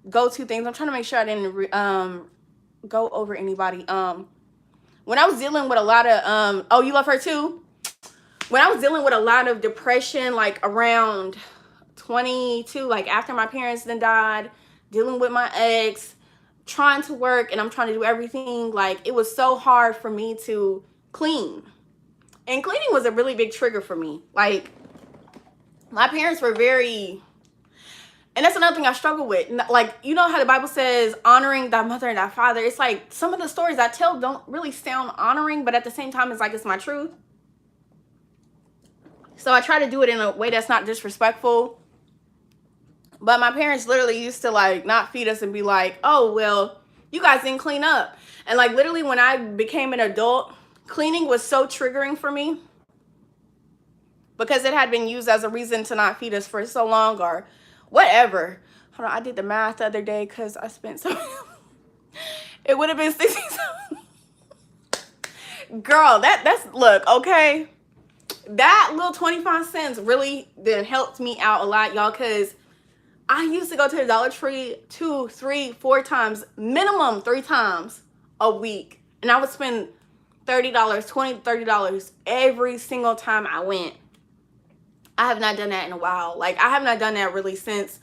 go-to things. I'm trying to make sure I didn't go over anybody. When I was dealing with a lot of oh, you love her too. When I was dealing with a lot of depression, like around 22, like after my parents then died, dealing with my ex, trying to work, and I'm trying to do everything. Like it was so hard for me to clean. And cleaning was a really big trigger for me. Like my parents were very, and that's another thing I struggle with. Like, you know how the Bible says honoring thy mother and thy father. It's like some of the stories I tell don't really sound honoring, but at the same time, it's like it's my truth. So I try to do it in a way that's not disrespectful. But my parents literally used to like not feed us and be like, oh, well, you guys didn't clean up. And like literally when I became an adult, cleaning was so triggering for me because it had been used as a reason to not feed us for so long or whatever. Hold on, I did the math the other day because I spent so it would have been 60. Girl, that's look, okay. That little 25 cents really then helped me out a lot, y'all, because I used to go to the Dollar Tree 2, 3, 4 times, minimum 3 times a week. And I would spend $30, $20, $30 every single time I went. I have not done that in a while. Like, I have not done that really since,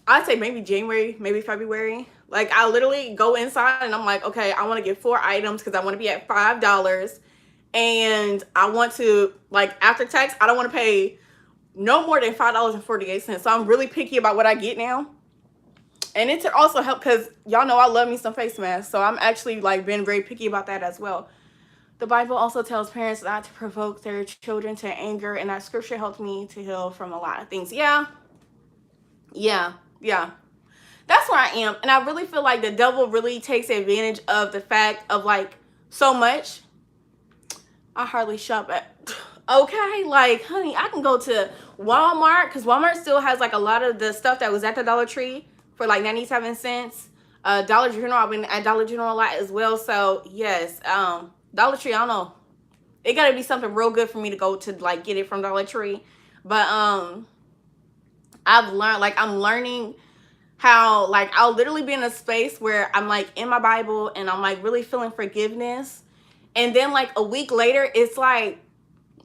I'd say maybe January, maybe February. Like, I literally go inside and I'm like, okay, I want to get 4 items because I want to be at $5. And I want to, like, after tax, I don't want to pay no more than $5.48. So I'm really picky about what I get now. And it also helped because y'all know I love me some face masks. So I'm actually like been very picky about that as well. The Bible also tells parents not to provoke their children to anger. And that scripture helped me to heal from a lot of things. Yeah. That's where I am. And I really feel like the devil really takes advantage of the fact of like so much. I hardly shop at, okay, like, honey, I can go to Walmart because Walmart still has like a lot of the stuff that was at the Dollar Tree for like 97 cents. Dollar General, I've been at Dollar General a lot as well. So yes, Dollar Tree, I don't know. It gotta be something real good for me to go to like get it from Dollar Tree. But I've learned, like I'm learning how like I'll literally be in a space where I'm like in my Bible and I'm like really feeling forgiveness. And then like a week later, it's like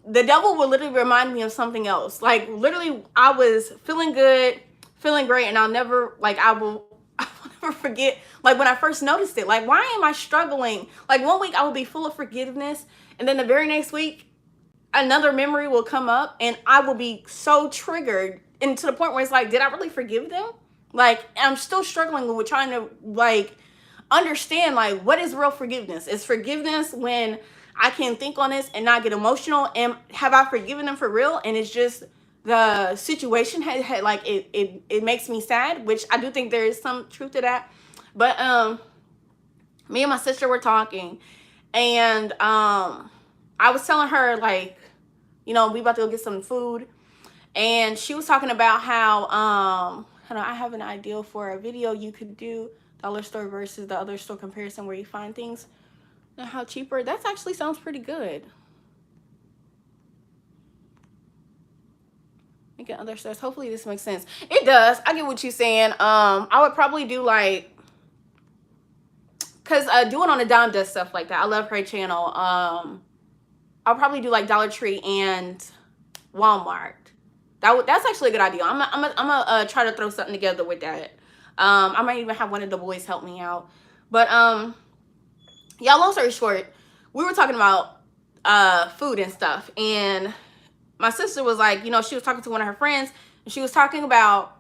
the devil will literally remind me of something else. Like literally I was feeling good, feeling great. And I'll never, like I will never forget like when I first noticed it. Like, why am I struggling? Like one week I will be full of forgiveness. And then the very next week, another memory will come up and I will be so triggered. And to the point where it's like, did I really forgive them? Like, I'm still struggling with trying to like understand like what is real forgiveness. Is forgiveness when I can think on this and not get emotional, and have I forgiven them for real? And it's just the situation had like it makes me sad, which I do think there is some truth to that. But me and my sister were talking, and I was telling her like, you know, we about to go get some food, and she was talking about how I have an idea for a video you could do, dollar store versus the other store comparison, where you find things and how cheaper. That actually sounds pretty good. Making other stores. Hopefully this makes sense. It does. I get what you're saying. I would probably do like, because doing on a dime does stuff like that. I love her channel. I'll probably do like Dollar Tree and Walmart. That's actually a good idea. I'm gonna try to throw something together with that. I might even have one of the boys help me out. But yeah, long story short, we were talking about food and stuff, and my sister was like, she was talking to one of her friends, and she was talking about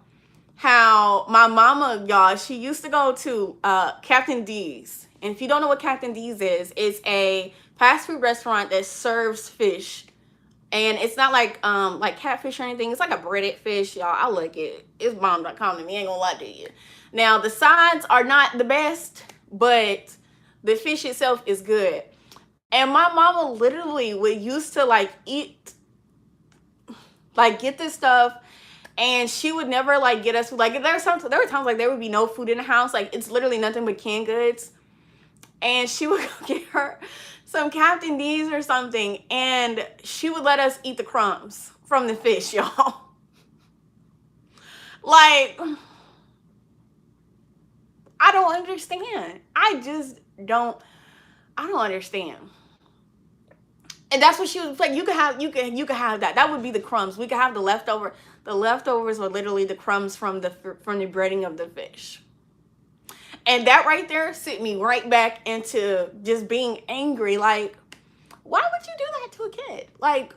how my mama, y'all, she used to go to Captain D's. And if you don't know what Captain D's is, it's a fast food restaurant that serves fish. And it's not like catfish or anything. It's like a breaded fish, y'all. I like it. It's bomb.com to me. Ain't gonna lie to you. Now, the sides are not the best, but the fish itself is good. And my mama literally would used to like eat, like get this stuff, and she would never like get us food. Like there were times like there would be no food in the house. Like it's literally nothing but canned goods. And she would go get her some Captain D's or something, and she would let us eat the crumbs from the fish, y'all. Like, I don't understand. I don't understand. And that's what she was like. You could have that. That would be the crumbs. We could have the leftover. The leftovers were literally the crumbs from the breading of the fish. And that right there sent me right back into just being angry. Like, why would you do that to a kid? Like,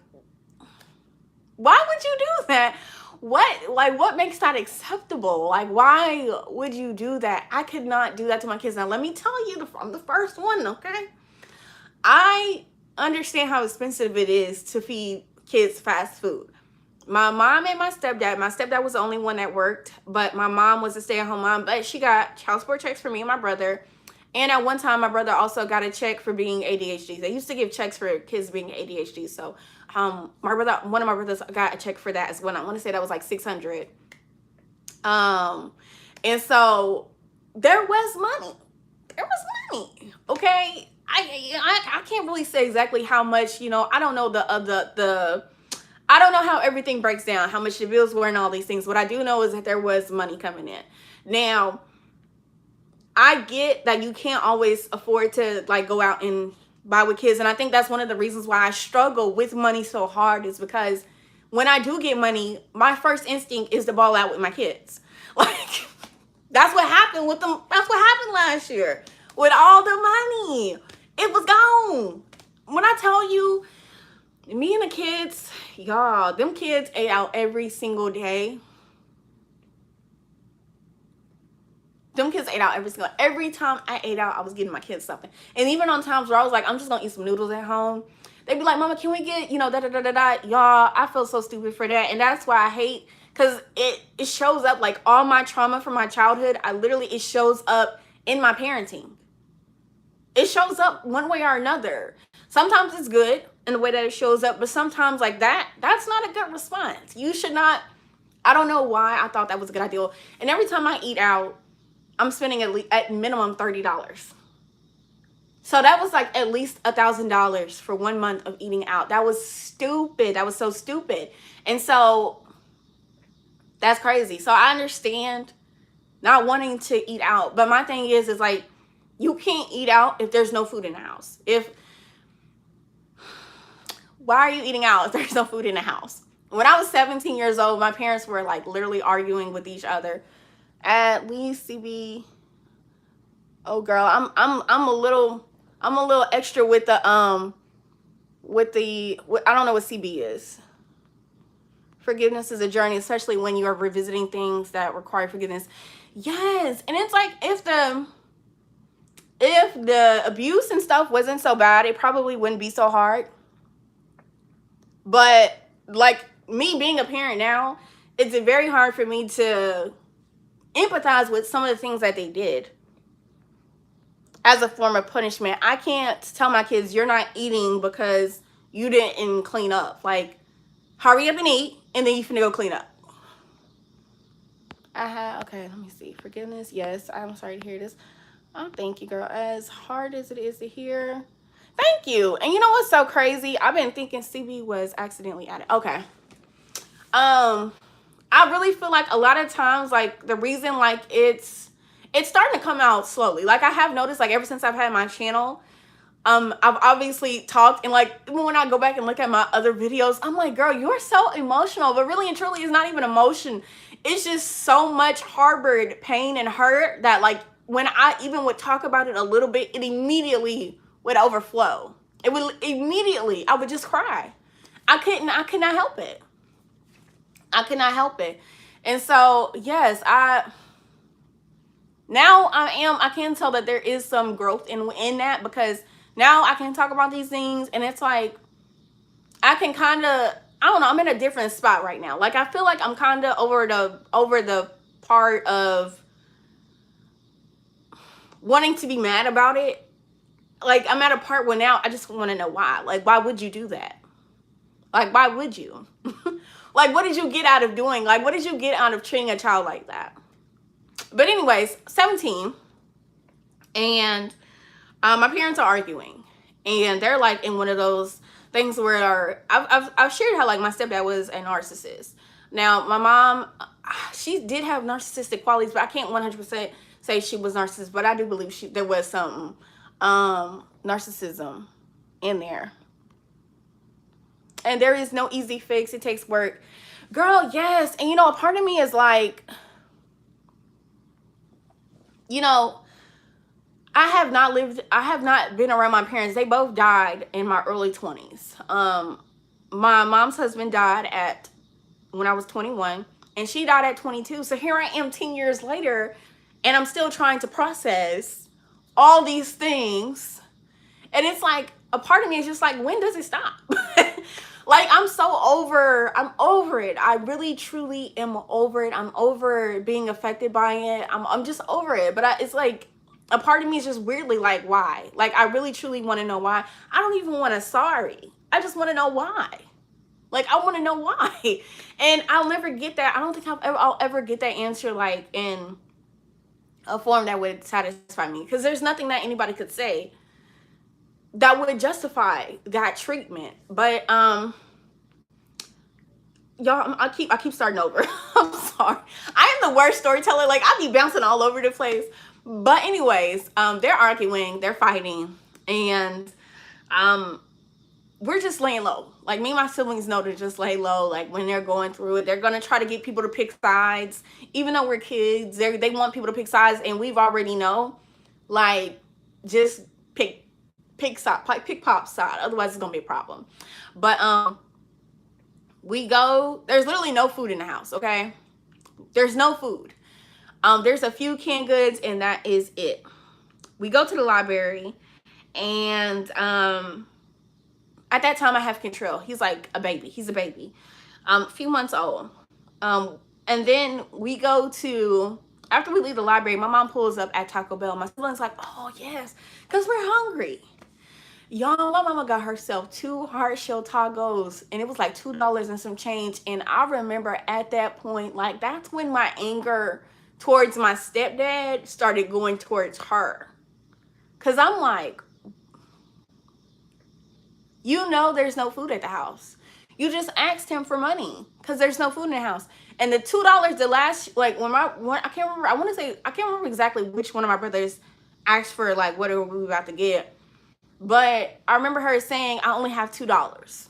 why would you do that? What makes that acceptable? Like, why would you do that? I could not do that to my kids. Now, let me tell you, I'm the first one, okay? I understand how expensive it is to feed kids fast food. My mom and my stepdad was the only one that worked, but my mom was a stay-at-home mom, but she got child support checks for me and my brother. And at one time, my brother also got a check for being ADHD. They used to give checks for kids being ADHD. So one of my brothers got a check for that as well. I want to say that was like $600. And so there was money. Okay. I can't really say exactly how much, I don't know I don't know how everything breaks down, how much the bills were and all these things. What I do know is that there was money coming in. Now, I get that you can't always afford to like go out and buy with kids. And I think that's one of the reasons why I struggle with money so hard, is because when I do get money, my first instinct is to ball out with my kids. Like, that's what happened with them. That's what happened last year with all the money. It was gone. When I tell you, me and the kids, y'all, them kids ate out every single day. Every time I ate out, I was getting my kids something. And even on times where I was like, I'm just gonna eat some noodles at home, they'd be like, Mama, can we get, da-da-da-da-da. Y'all, I feel so stupid for that. And that's why I hate, because it shows up, like all my trauma from my childhood, it shows up in my parenting. It shows up one way or another. Sometimes it's good in the way that it shows up, but sometimes like that's not a good response. You should not. I don't know why I thought that was a good idea. And every time I eat out, I'm spending at minimum $30. So that was like at least $1,000 for 1 month of eating out. That was stupid. That was so stupid. And so that's crazy. So I understand not wanting to eat out, but my thing is like, you can't eat out if there's no food in the house. Why are you eating out if there's no food in the house? When I was 17 years old, my parents were like literally arguing with each other. At least CB, oh girl, I'm a little extra with the I don't know what CB is. Forgiveness is a journey, especially when you are revisiting things that require forgiveness. Yes, and it's like if the abuse and stuff wasn't so bad, it probably wouldn't be so hard. But like me being a parent now, it's very hard for me to empathize with some of the things that they did as a form of punishment. I can't tell my kids, you're not eating because you didn't clean up. Like, hurry up and eat, and then you finna go clean up. Okay, let me see. Forgiveness, yes, I'm sorry to hear this. Oh, thank you, girl. As hard as it is to hear. Thank you. And you know what's so crazy? I've been thinking CB was accidentally added. Okay. I really feel like a lot of times, like, the reason, like, it's starting to come out slowly. Like, I have noticed, like, ever since I've had my channel, I've obviously talked, and, like, even when I go back and look at my other videos, I'm like, girl, you're so emotional. But really and truly, it's not even emotion. it's just so much harbored pain and hurt that like when I even would talk about it a little bit, it immediately would overflow. It would immediately, I would just cry. I could not help it. I could not help it. And so, yes, I can tell that there is some growth in that, because now I can talk about these things, and it's like I can kind of, I don't know, I'm in a different spot right now. Like I feel like I'm kind of over the part of wanting to be mad about it. Like I'm at a part where now I just want to know why. Like why would you do that? Like why would you? Like what did you get out of doing? Like what did you get out of treating a child like that? But anyways, 17, and my parents are arguing, and they're like in one of those things where I've shared how like my stepdad was a narcissist. Now my mom, she did have narcissistic qualities, but I can't 100% say she was narcissist, but I do believe there was some narcissism in there. And there is no easy fix. It takes work. Girl, yes. And a part of me is like, I have not been around my parents. They both died in my early 20s. My mom's husband died when I was 21, and she died at 22. So here I am 10 years later, and I'm still trying to process all these things. And it's like, a part of me is just like, when does it stop? Like, I'm over it. I really, truly am over it. I'm over being affected by it. I'm just over it. But it's like, a part of me is just weirdly like, why? Like, I really, truly want to know why. I don't even want a sorry. I just want to know why. Like, I want to know why. And I'll never get that. I don't think I'll ever get that answer, like, in a form that would satisfy me. Because there's nothing that anybody could say that would justify that treatment. But y'all, I keep starting over. I'm sorry. I am the worst storyteller. Like I be bouncing all over the place. But anyways, they're arguing, they're fighting, and we're just laying low. Like me and my siblings know to just lay low. Like when they're going through it, they're gonna try to get people to pick sides. Even though we're kids, they want people to pick sides, and we've already know, like, just pick Pop's side. Otherwise, it's gonna be a problem. But we go. There's literally no food in the house. Okay, there's no food. There's a few canned goods, and that is it. We go to the library, and at that time I have Control. He's like a baby. He's a baby, a few months old. And then we go to, after we leave the library, my mom pulls up at Taco Bell. My siblings like, oh yes, because we're hungry. Y'all, my mama got herself 2 hard-shell tacos, and it was like $2 and some change. And I remember at that point, like, that's when my anger towards my stepdad started going towards her. Because I'm like, there's no food at the house. You just asked him for money because there's no food in the house. And the $2, the last, like, I can't remember, I can't remember exactly which one of my brothers asked for, like, whatever we were about to get. But I remember her saying, I only have $2.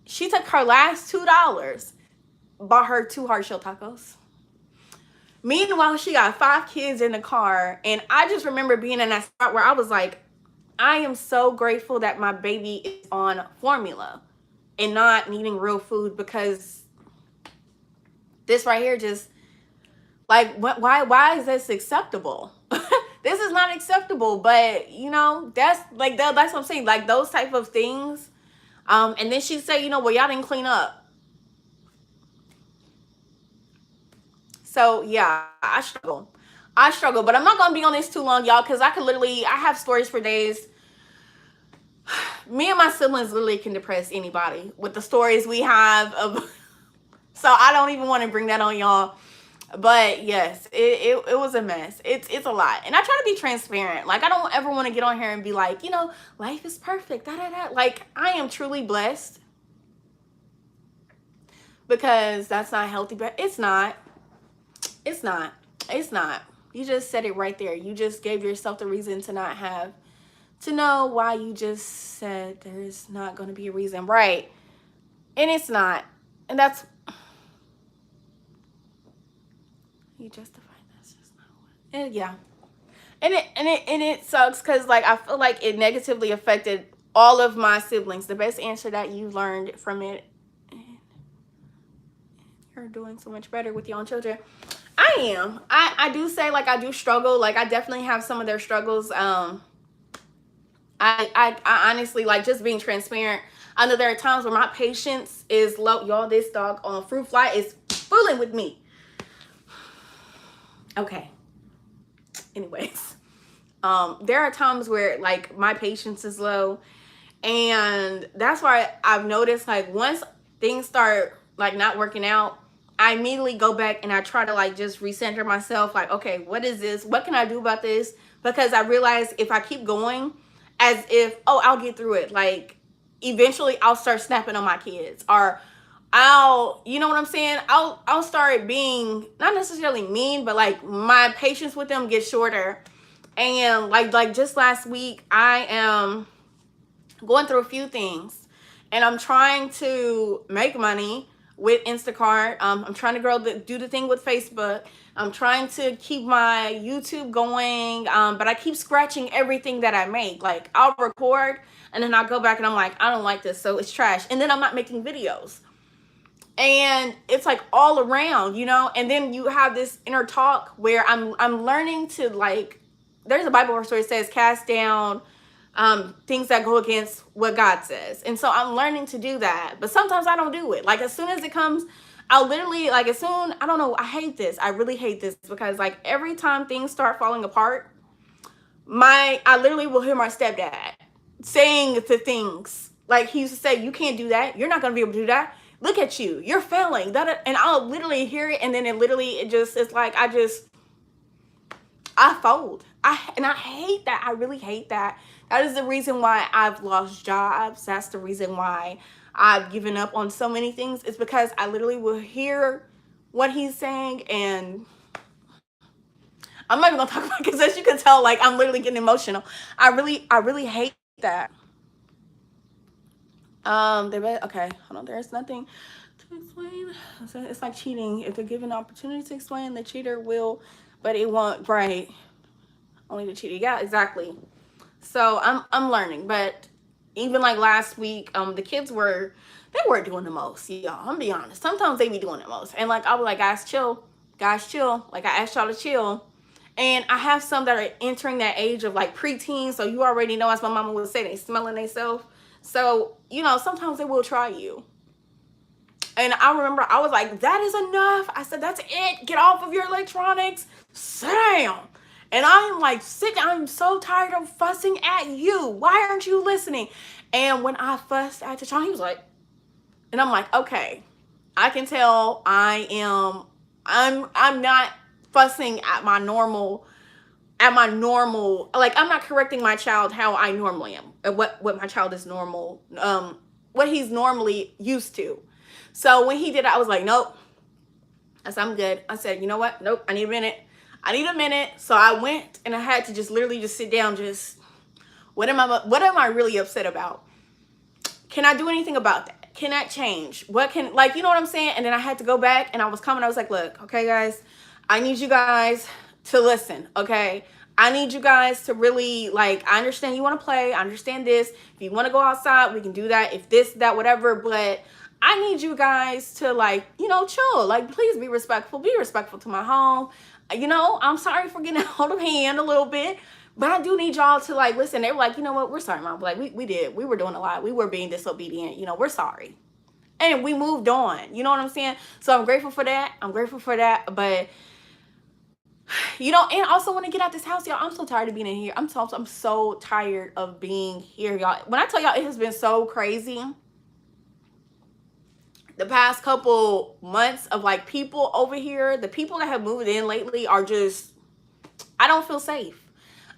She took her last $2, bought her 2 hard-shell tacos. Meanwhile, she got 5 kids in the car. And I just remember being in that spot where I was like, I am so grateful that my baby is on formula and not needing real food, because this right here just, like, why is this acceptable? This is not acceptable. But that's like that's what I'm saying, like those type of things. And then she said, well, y'all didn't clean up. So yeah, I struggle, but I'm not gonna be on this too long, y'all, because I have stories for days. Me and my siblings literally can depress anybody with the stories we have of. So I don't even want to bring that on y'all. But yes, it was a mess. It's a lot. And I try to be transparent. Like, I don't ever want to get on here and be like, life is perfect. Like, I am truly blessed. Because that's not healthy. But it's not. It's not. It's not. You just said it right there. You just gave yourself the reason to not have, to know why you just said there's not going to be a reason. Right. And it's not. And that's, You justify that's just not what. And yeah, and it sucks because like I feel like it negatively affected all of my siblings. The best answer that you learned from it, and you're doing so much better with your own children. I am. I do say like I do struggle. Like I definitely have some of their struggles. I honestly like just being transparent. I know there are times where my patience is low. Y'all, this dog on fruit fly is fooling with me. Okay. Anyways, there are times where like my patience is low, and that's why I've noticed like once things start like not working out, I immediately go back and I try to like just recenter myself. Like, okay, what is this? What can I do about this? Because I realize if I keep going as if, oh, I'll get through it. Like, eventually I'll start snapping on my kids, or you know what I'm saying? I'll start being not necessarily mean, but like my patience with them gets shorter. And like just last week, I am going through a few things, and I'm trying to make money with Instacart. I'm trying to do the thing with Facebook. I'm trying to keep my YouTube going, but I keep scratching everything that I make. Like I'll record and then I'll go back and I'm like, I don't like this, so it's trash. And then I'm not making videos. And it's like all around, you know. And then you have this inner talk where I'm learning to like, there's a Bible verse where it says cast down things that go against what God says. And so I'm learning to do that, but sometimes I don't do it. Like as soon as it comes, I'll literally like I don't know, I hate this. I really hate this because like every time things start falling apart, I literally will hear my stepdad saying the things like he used to say, you can't do that. You're not going to be able to do that. Look at you. You're failing. And I'll literally hear it. And then it's like, I fold. I hate that. I really hate that. That is the reason why I've lost jobs. That's the reason why I've given up on so many things. It's because I literally will hear what he's saying, and I'm not even gonna talk about it because as you can tell, like I'm literally getting emotional. I really hate that. Okay, hold on. There's nothing to explain. So it's like cheating. If they're given an opportunity to explain, the cheater will, but it won't. Right? Only the cheater. Yeah, exactly. So I'm learning, but even like last week, the kids were doing the most. Y'all, I'm be honest. Sometimes they be doing the most, and like I'll be like, guys, chill. Like I asked y'all to chill. And I have some that are entering that age of like preteen. So you already know, as my mama would say, they smelling themselves. So, you know, sometimes they will try you. And I remember I was like, that is enough. I said, that's it. Get off of your electronics. Sit down. And I'm like, I'm so tired of fussing at you. Why aren't you listening? And when I fussed at T'Challa, he was like, and I'm like, okay, I can tell I'm not fussing at my normal, like I'm not correcting my child how I normally am, what my child is normal, what he's normally used to. So when he did it, I was like, nope. I said, I'm good. I said, you know what? Nope. I need a minute. So I went and I had to just literally just sit down. What am I really upset about? Can I do anything about that? Can that change? Like, you know what I'm saying? And then I had to go back and I was like, look, okay, guys, I need you guys to listen. Okay. I need you guys to really, like, I understand you want to play. I understand this. If you want to go outside, we can do that. If this, that, whatever. But I need you guys to, like, you know, chill. Like, please be respectful. Be respectful to my home. You know, I'm sorry for getting out of hand a little bit. But I do need y'all to, like, listen. They were like, you know what? We're sorry, Mom. Like, we were doing a lot. We were being disobedient. You know, we're sorry. And we moved on. You know what I'm saying? So I'm grateful for that. But, you know, and I also want to get out this house, y'all. I'm so tired of being in here. I'm so tired of being here, y'all. When I tell y'all, it has been so crazy. The past couple months of, like, people over here, the people that have moved in lately are just, I don't feel safe.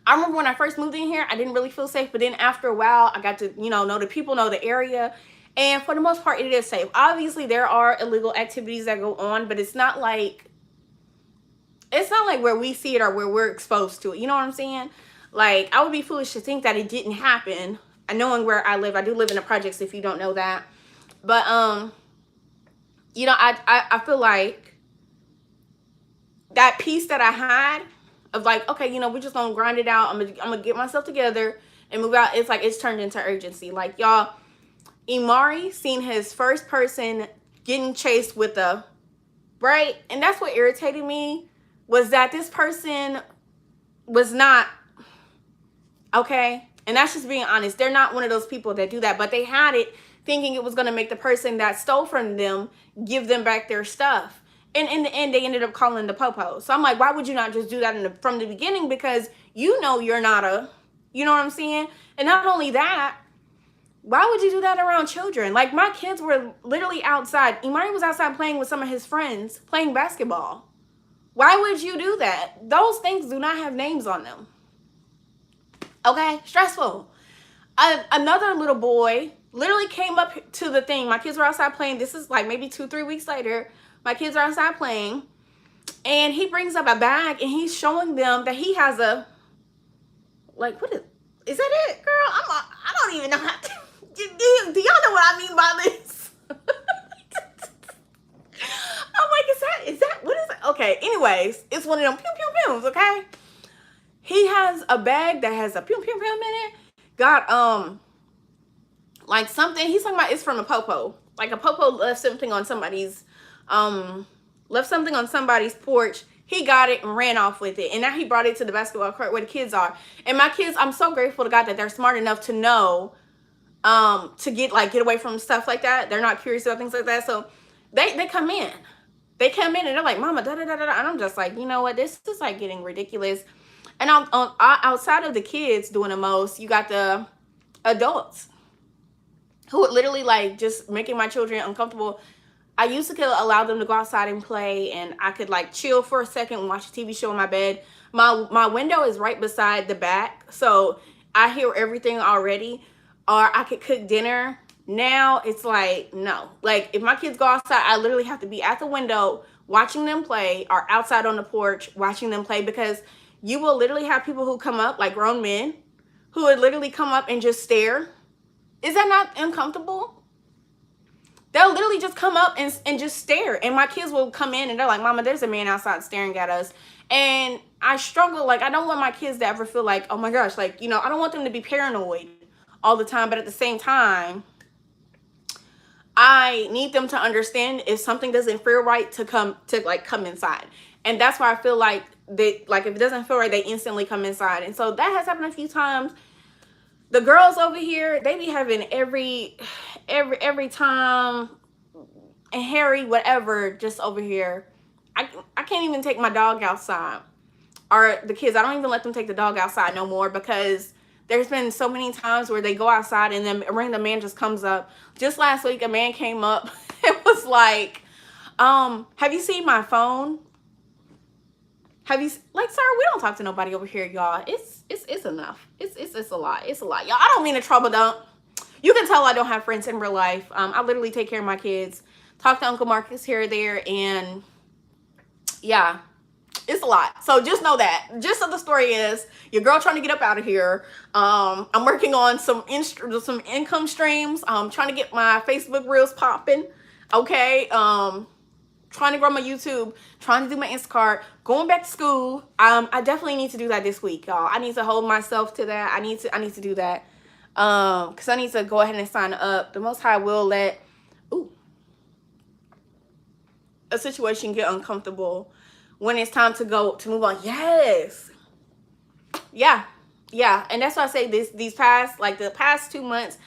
I remember when I first moved in here, I didn't really feel safe. But then after a while, I got to, you know the people, know the area. And for the most part, it is safe. Obviously, there are illegal activities that go on, but it's not like where we see it or where we're exposed to it. You know what I'm saying? Like, I would be foolish to think that it didn't happen. Knowing where I live, I do live in the projects, if you don't know that. But, you know, I feel like that peace that I had of like, okay, we're just gonna grind it out. I'm gonna get myself together and move out. It's like it's turned into urgency. Like y'all, Imari seen his first person getting chased with a right, and that's what irritated me was that this person was not okay. And that's just being honest. They're not one of those people that do that, but they had it thinking it was going to make the person that stole from them give them back their stuff. And in the end, they ended up calling the popo. So I'm like, why would you not just do that from the beginning? Because you're not you know what I'm saying? And not only that, why would you do that around children? Like my kids were literally outside. Imari was outside playing with some of his friends, playing basketball. Why would you do that? Those things do not have names on them. Okay, stressful. Another little boy literally came up to the thing. My kids were outside playing. This is like maybe 2-3 weeks later. My kids are outside playing. And he brings up a bag and he's showing them that he has a, like, what is that it, girl? I don't even know how to, do y'all know what I mean by this? I'm like, is that, what is it? Okay, anyways, it's one of them pew pew pews, okay? He has a bag that has a pew pew pew in it. Got, like something, he's talking about it's from a popo. Like a popo left something on somebody's porch. He got it and ran off with it. And now he brought it to the basketball court where the kids are. And my kids, I'm so grateful to God that they're smart enough to know to get away from stuff like that. They're not curious about things like that. So they come in. They come in and they're like, Mama, da da da da. And I'm just like, you know what? This is like getting ridiculous. And outside of the kids doing the most, you got the adults who would literally like just making my children uncomfortable. I used to allow them to go outside and play, and I could like chill for a second and watch a TV show in my bed. My window is right beside the back, so I hear everything already. Or I could cook dinner. Now it's like, no. Like if my kids go outside, I literally have to be at the window watching them play, or outside on the porch watching them play, because you will literally have people who come up, like grown men, who would literally come up and just stare. Is that not uncomfortable? They'll literally just come up and just stare. And my kids will come in and they're like, Mama, there's a man outside staring at us. And I struggle. Like, I don't want my kids to ever feel like, oh my gosh, like, I don't want them to be paranoid all the time. But at the same time, I need them to understand if something doesn't feel right to come inside. And that's why I feel like if it doesn't feel right, they instantly come inside. And so that has happened a few times. The girls over here, they be having every time, and Harry, whatever, just over here. I can't even take my dog outside, or the kids. I don't even let them take the dog outside no more, because there's been so many times where they go outside and then a random man just comes up. Just last week, a man came up and was like, have you seen my phone? Have you, like, sir, we don't talk to nobody over here, y'all. It's enough. It's a lot. It's a lot. Y'all, I don't mean to trouble dump. You can tell I don't have friends in real life. I literally take care of my kids. Talk to Uncle Marcus here or there. And yeah, it's a lot. So just know that. Just so the story is, your girl trying to get up out of here. I'm working on some income streams. Trying to get my Facebook reels popping. Okay. Trying to grow my YouTube, trying to do my Instacart, going back to school. I definitely need to do that this week, y'all. I need to hold myself to that. I need to do that. Because I need to go ahead and sign up. The Most High will let a situation get uncomfortable when it's time to move on. Yes. Yeah. And that's why I say the past 2 months,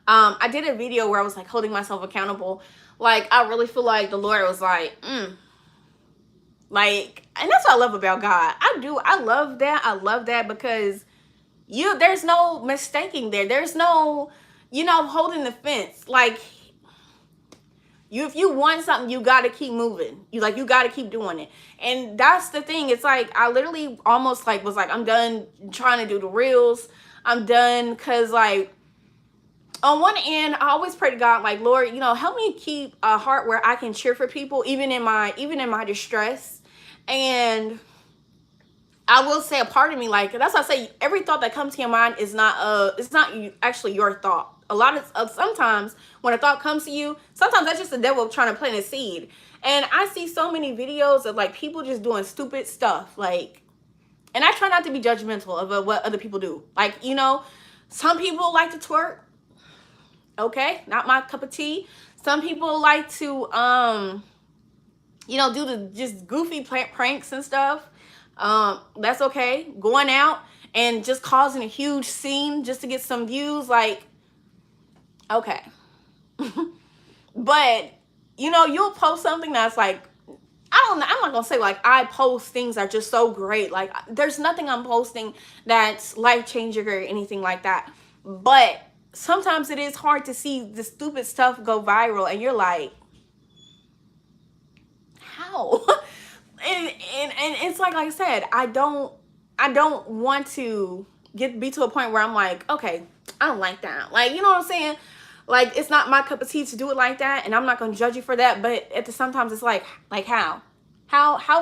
I did a video where I was like holding myself accountable. Like, I really feel like the Lord was like, like, and that's what I love about God. I love that. I love that, because there's no mistaking there. There's no, holding the fence. Like, if you want something, you got to keep moving. You got to keep doing it. And that's the thing. It's like, I literally almost was like, I'm done trying to do the reels. I'm done, because like, on one end, I always pray to God, like, Lord, help me keep a heart where I can cheer for people, even in my distress. And I will say, a part of me, like, that's why I say every thought that comes to your mind is not it's not actually your thought. A lot of sometimes when a thought comes to you, sometimes that's just the devil trying to plant a seed. And I see so many videos of like people just doing stupid stuff, like, and I try not to be judgmental of what other people do. Like, you know, some people like to twerk. Okay, not my cup of tea. Some people like to you know, do the just goofy pranks and stuff. That's okay. Going out and just causing a huge scene just to get some views, like, okay. But, you know, you'll post something that's like, I'm not gonna say like I post things that are just so great. Like, there's nothing I'm posting that's life-changing or anything like that. But sometimes it is hard to see the stupid stuff go viral and you're like, how? and it's like I said, I don't want to be to a point where I'm like, okay, I don't like that. Like, you know what I'm saying? Like, it's not my cup of tea to do it like that, and I'm not gonna judge you for that. But at the sometimes it's like how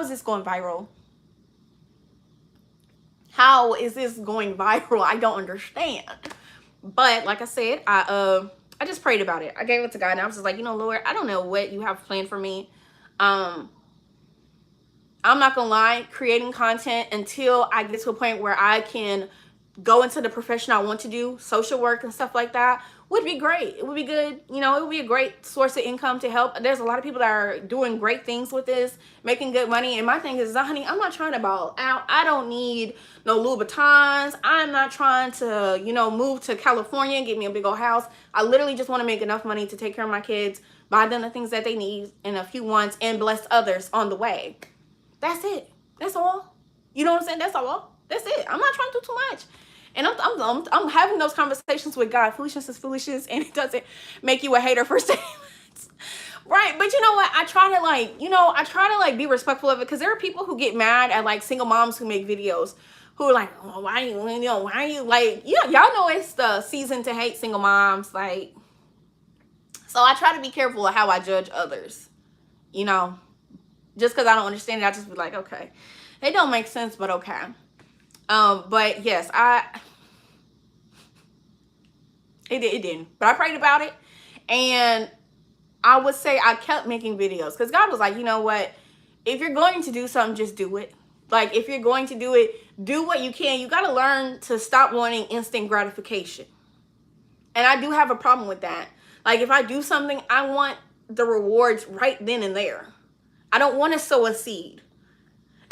is this going viral? How is this going viral? I don't understand. But like I said, I just prayed about it. I gave it to God, and I was just like, you know, Lord, I don't know what you have planned for me. I'm not gonna lie, creating content until I get to a point where I can go into the profession I want to do, social work and stuff like that, would be great. It would be good. You know, it would be a great source of income to help. There's a lot of people that are doing great things with this, making good money. And my thing is, honey, I'm not trying to ball out. I don't need no Louis Vuittons. I'm not trying to, you know, move to California and get me a big old house. I literally just want to make enough money to take care of my kids, buy them the things that they need in a few months, and bless others on the way. That's it. That's all. You know what I'm saying? That's all. That's it. I'm not trying to do too much. And I'm having those conversations with God. Foolishness is foolishness, and it doesn't make you a hater for saying that. Right? But you know what? I try to like be respectful of it, because there are people who get mad at like single moms who make videos who are like, oh, why are you like, yeah, y'all know it's the season to hate single moms. Like, so I try to be careful of how I judge others. You know, just because I don't understand it, I just be like, okay, it don't make sense, but okay. But yes, it didn't, but I prayed about it, and I would say I kept making videos, because God was like, you know what, if you're going to do something, just do it. Like, if you're going to do it, do what you can. You got to learn to stop wanting instant gratification. And I do have a problem with that. Like, if I do something, I want the rewards right then and there. I don't want to sow a seed.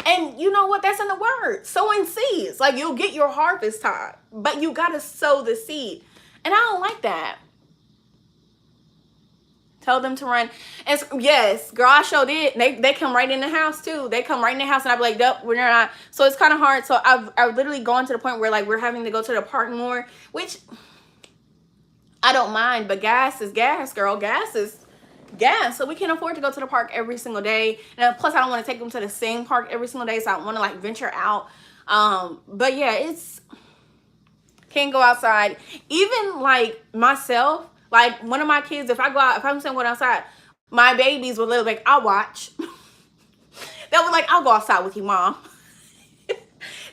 And you know what? That's in the word. Sowing seeds. Like, you'll get your harvest time, but you got to sow the seed. And I don't like that. Tell them to run. And yes, girl, I sure did. They come right in the house too. They come right in the house, and I'd be like, nope, we're not. So it's kind of hard. So I've literally gone to the point where like we're having to go to the park more, which I don't mind. But gas is gas, girl. Gas is gas. So we can't afford to go to the park every single day. And plus, I don't want to take them to the same park every single day. So I want to like venture out. But yeah, it's can't go outside. Even like myself, like one of my kids, if I go out, if I'm saying going outside, my babies will literally like, I'll watch. They'll be like, I'll go outside with you, mom.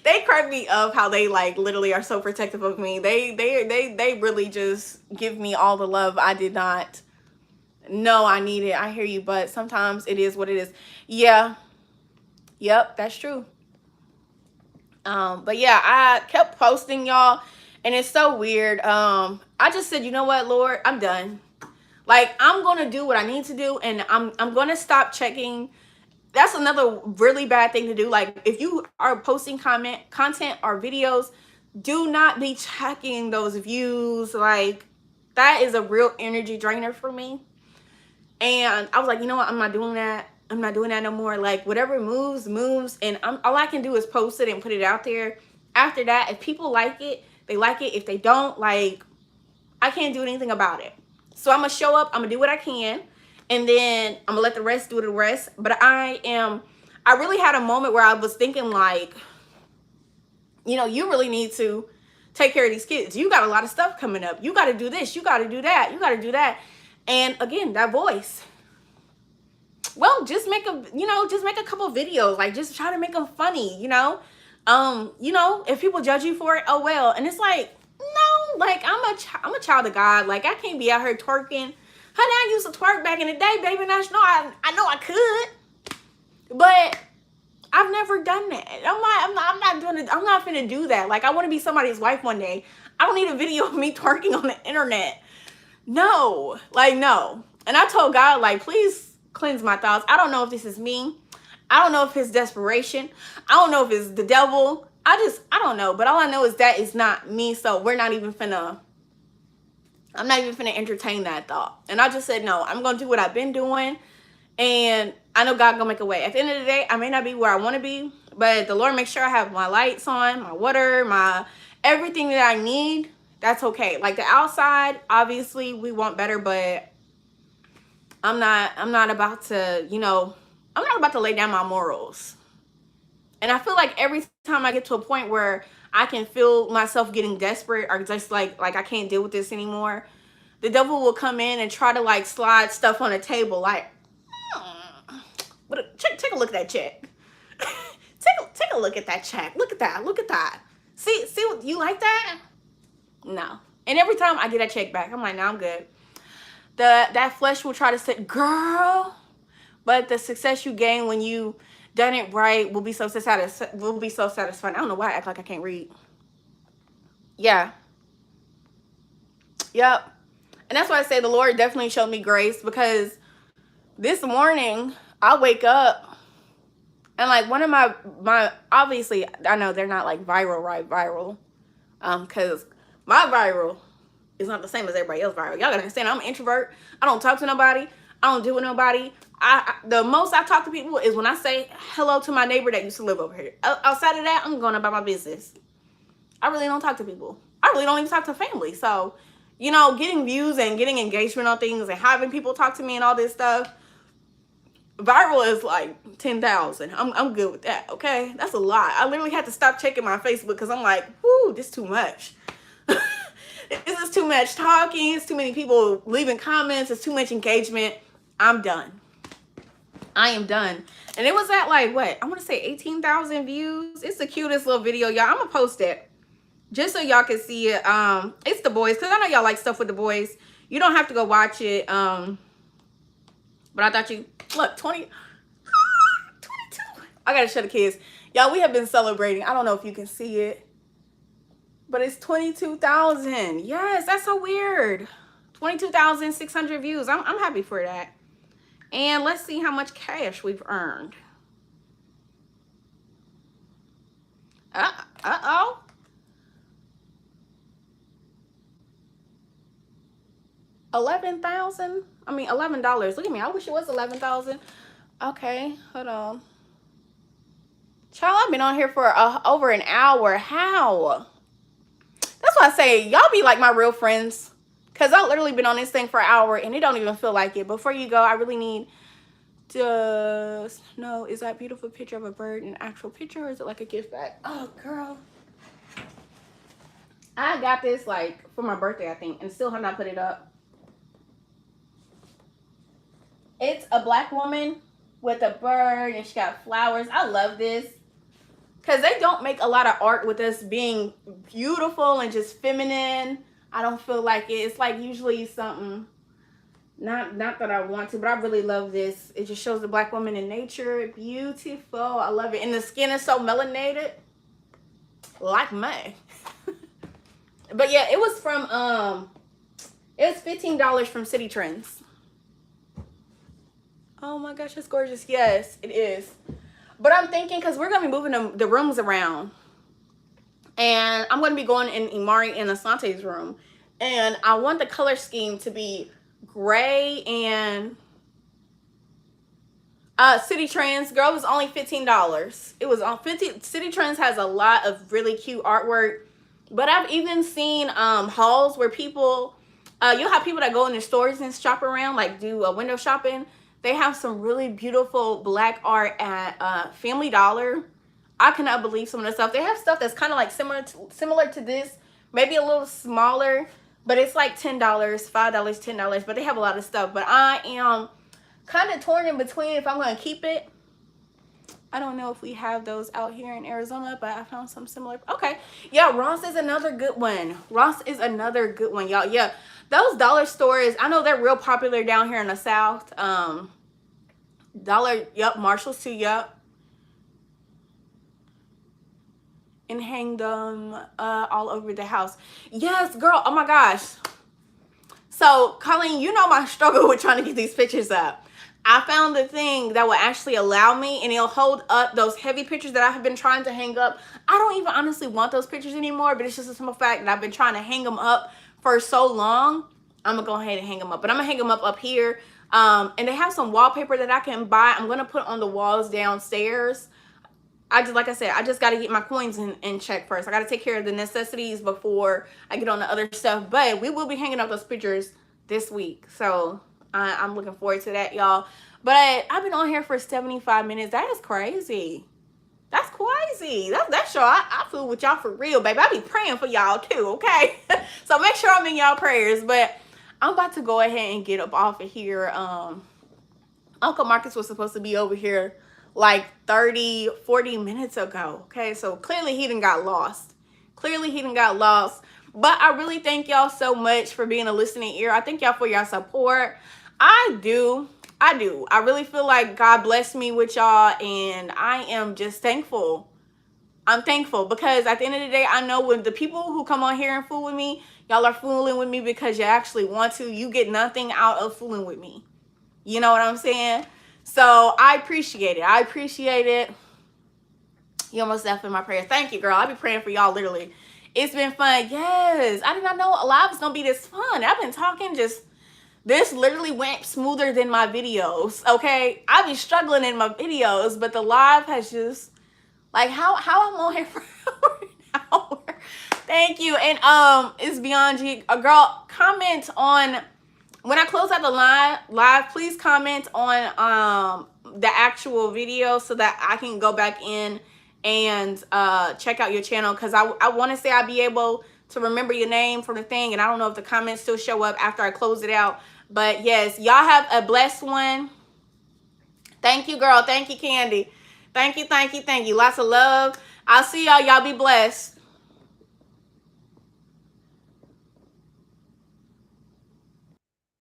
They crack me up how they like literally are so protective of me. They really just give me all the love I did not know I needed. I hear you, but sometimes it is what it is. Yeah. Yep, that's true. But yeah, I kept posting, y'all. And it's so weird. I just said, you know what, Lord, I'm done. Like, I'm going to do what I need to do. And I'm going to stop checking. That's another really bad thing to do. Like, if you are posting content or videos, do not be checking those views. Like, that is a real energy drainer for me. And I was like, you know what? I'm not doing that. I'm not doing that no more. Like, whatever moves. And all I can do is post it and put it out there. After that, if people like it, they like it. If they don't, like, I can't do anything about it. So I'm going to show up. I'm going to do what I can. And then I'm going to let the rest do the rest. But I really had a moment where I was thinking, like, you know, you really need to take care of these kids. You got a lot of stuff coming up. You got to do this. You got to do that. You got to do that. And again, that voice. Well, just make a couple videos. Like, just try to make them funny, you know. If people judge you for it, oh well. And it's like, like I'm a child of God. Like I can't be out here twerking. Honey, I used to twerk back in the day, baby. And I know I could, but I've never done that. I'm not doing it. I'm not finna do that. Like I want to be somebody's wife one day. I don't need a video of me twerking on the internet. No, like no. And I told God, like, please cleanse my thoughts. I don't know if this is me. I don't know if it's desperation. I don't know if it's the devil. I don't know. But all I know is that it's not me. So I'm not even finna entertain that thought. And I just said, no, I'm going to do what I've been doing. And I know God gonna make a way. At the end of the day, I may not be where I want to be, but the Lord makes sure I have my lights on, my water, my everything that I need. That's okay. Like the outside, obviously we want better, but I'm not about to, I'm not about to lay down my morals. And I feel like every time I get to a point where I can feel myself getting desperate or just like I can't deal with this anymore, the devil will come in and try to like slide stuff on the table, like, but take a look at that check. take a look at that check. Look at that. See what you like that? No. And every time I get that check back, I'm like, no, I'm good. That flesh will try to say, girl, but the success you gain when you done it right will be so satisfying. I don't know why I act like I can't read. Yeah. Yep. And that's why I say the Lord definitely showed me grace, because this morning I wake up and like one of my obviously I know they're not like viral, because my viral is not the same as everybody else viral. Y'all gotta understand, I'm an introvert. I don't talk to nobody. I don't deal with nobody. The most I talk to people is when I say hello to my neighbor that used to live over here. Outside of that, I'm going about my business. I really don't talk to people. I really don't even talk to family. So, getting views and getting engagement on things and having people talk to me and all this stuff, viral is like 10,000. I'm good with that, okay? That's a lot. I literally had to stop checking my Facebook because I'm like, whoo, this is too much. This is too much talking. It's too many people leaving comments. It's too much engagement. I'm done. I am done. And it was at like, what? I want to say 18,000 views. It's the cutest little video, y'all. I'm going to post it just so y'all can see it. It's the boys, because I know y'all like stuff with the boys. You don't have to go watch it. But I thought look, 22. I got to show the kids. Y'all, we have been celebrating. I don't know if you can see it, but it's 22,000. Yes, that's so weird. 22,600 views. I'm happy for that. And let's see how much cash we've earned. Uh-oh. $11,000. I mean, $11. Look at me. I wish it was 11,000. Okay, hold on. Child, I've been on here for over an hour. How? That's why I say y'all be like my real friends, because I've literally been on this thing for an hour and it don't even feel like it. Before you go, I really need to know, is that beautiful picture of a bird an actual picture, or is it like a gift bag? Oh, girl. I got this like for my birthday, I think, and still have not put it up. It's a black woman with a bird and she got flowers. I love this, because they don't make a lot of art with us being beautiful and just feminine. I don't feel like it. It's like usually something, not that I want to, but I really love this. It just shows the black woman in nature. Beautiful. I love it. And the skin is so melanated, like me. But yeah, it was from, it was $15 from City Trends. Oh my gosh, it's gorgeous. Yes, it is. But I'm thinking, because we're going to be moving the rooms around, and I'm going to be going in Imari and Asante's room, and I want the color scheme to be gray and City Trends. Girl, it was only $15. It was on City Trends has a lot of really cute artwork, but I've even seen hauls where people, you'll have people that go in the stores and shop around, like do window shopping. They have some really beautiful black art at Family Dollar. I cannot believe some of the stuff. They have stuff that's kind of like similar to this, maybe a little smaller, but it's like $10, $5, $10. But they have a lot of stuff. But I am kind of torn in between if I'm going to keep it I don't know if we have those out here in Arizona, but I found some similar. Okay. Yeah, Ross is another good one. Ross is another good one, y'all. Yeah. Those dollar stores, I know they're real popular down here in the South. Dollar, yep, Marshalls too, yep. And hang them all over the house. Yes, girl. Oh my gosh. So, Colleen, you know my struggle with trying to get these pictures up. I found the thing that will actually allow me, and it'll hold up those heavy pictures that I have been trying to hang up. I don't even honestly want those pictures anymore, but it's just a simple fact that I've been trying to hang them up for so long. I'm going to go ahead and hang them up. But I'm going to hang them up here. And they have some wallpaper that I can buy. I'm going to put on the walls downstairs. Like I said, I just got to get my coins in check first. I got to take care of the necessities before I get on the other stuff. But we will be hanging up those pictures this week. So I'm looking forward to that, y'all. But I've been on here for 75 minutes. That is crazy. That's crazy. That show, I feel with y'all for real, baby. I be praying for y'all too, okay? So make sure I'm in y'all prayers. But I'm about to go ahead and get up off of here. Uncle Marcus was supposed to be over here like 30, 40 minutes ago, okay? So clearly he done got lost. Clearly he done got lost. But I really thank y'all so much for being a listening ear. I thank y'all for your support. I do. I really feel like God blessed me with y'all, and I am just thankful. I'm thankful because at the end of the day, I know when the people who come on here and fool with me, y'all are fooling with me because you actually want to. You get nothing out of fooling with me. You know what I'm saying? So I appreciate it. I appreciate it. You almost left in my prayers. Thank you, girl. I'll be praying for y'all literally. It's been fun. Yes. I did not know live was going to be this fun. I've been talking this literally went smoother than my videos, okay? I've been struggling in my videos, but the live has just, like, how I'm on here for an hour. Thank you. And it's Beyond G. Girl, comment on, when I close out the live, please comment on the actual video so that I can go back in and check out your channel, because I want to say I'll be able to remember your name from the thing, and I don't know if the comments still show up after I close it out. But yes, y'all have a blessed one. Thank you, girl. Thank you, Candy. Thank you. Lots of love. I'll see y'all. Y'all be blessed.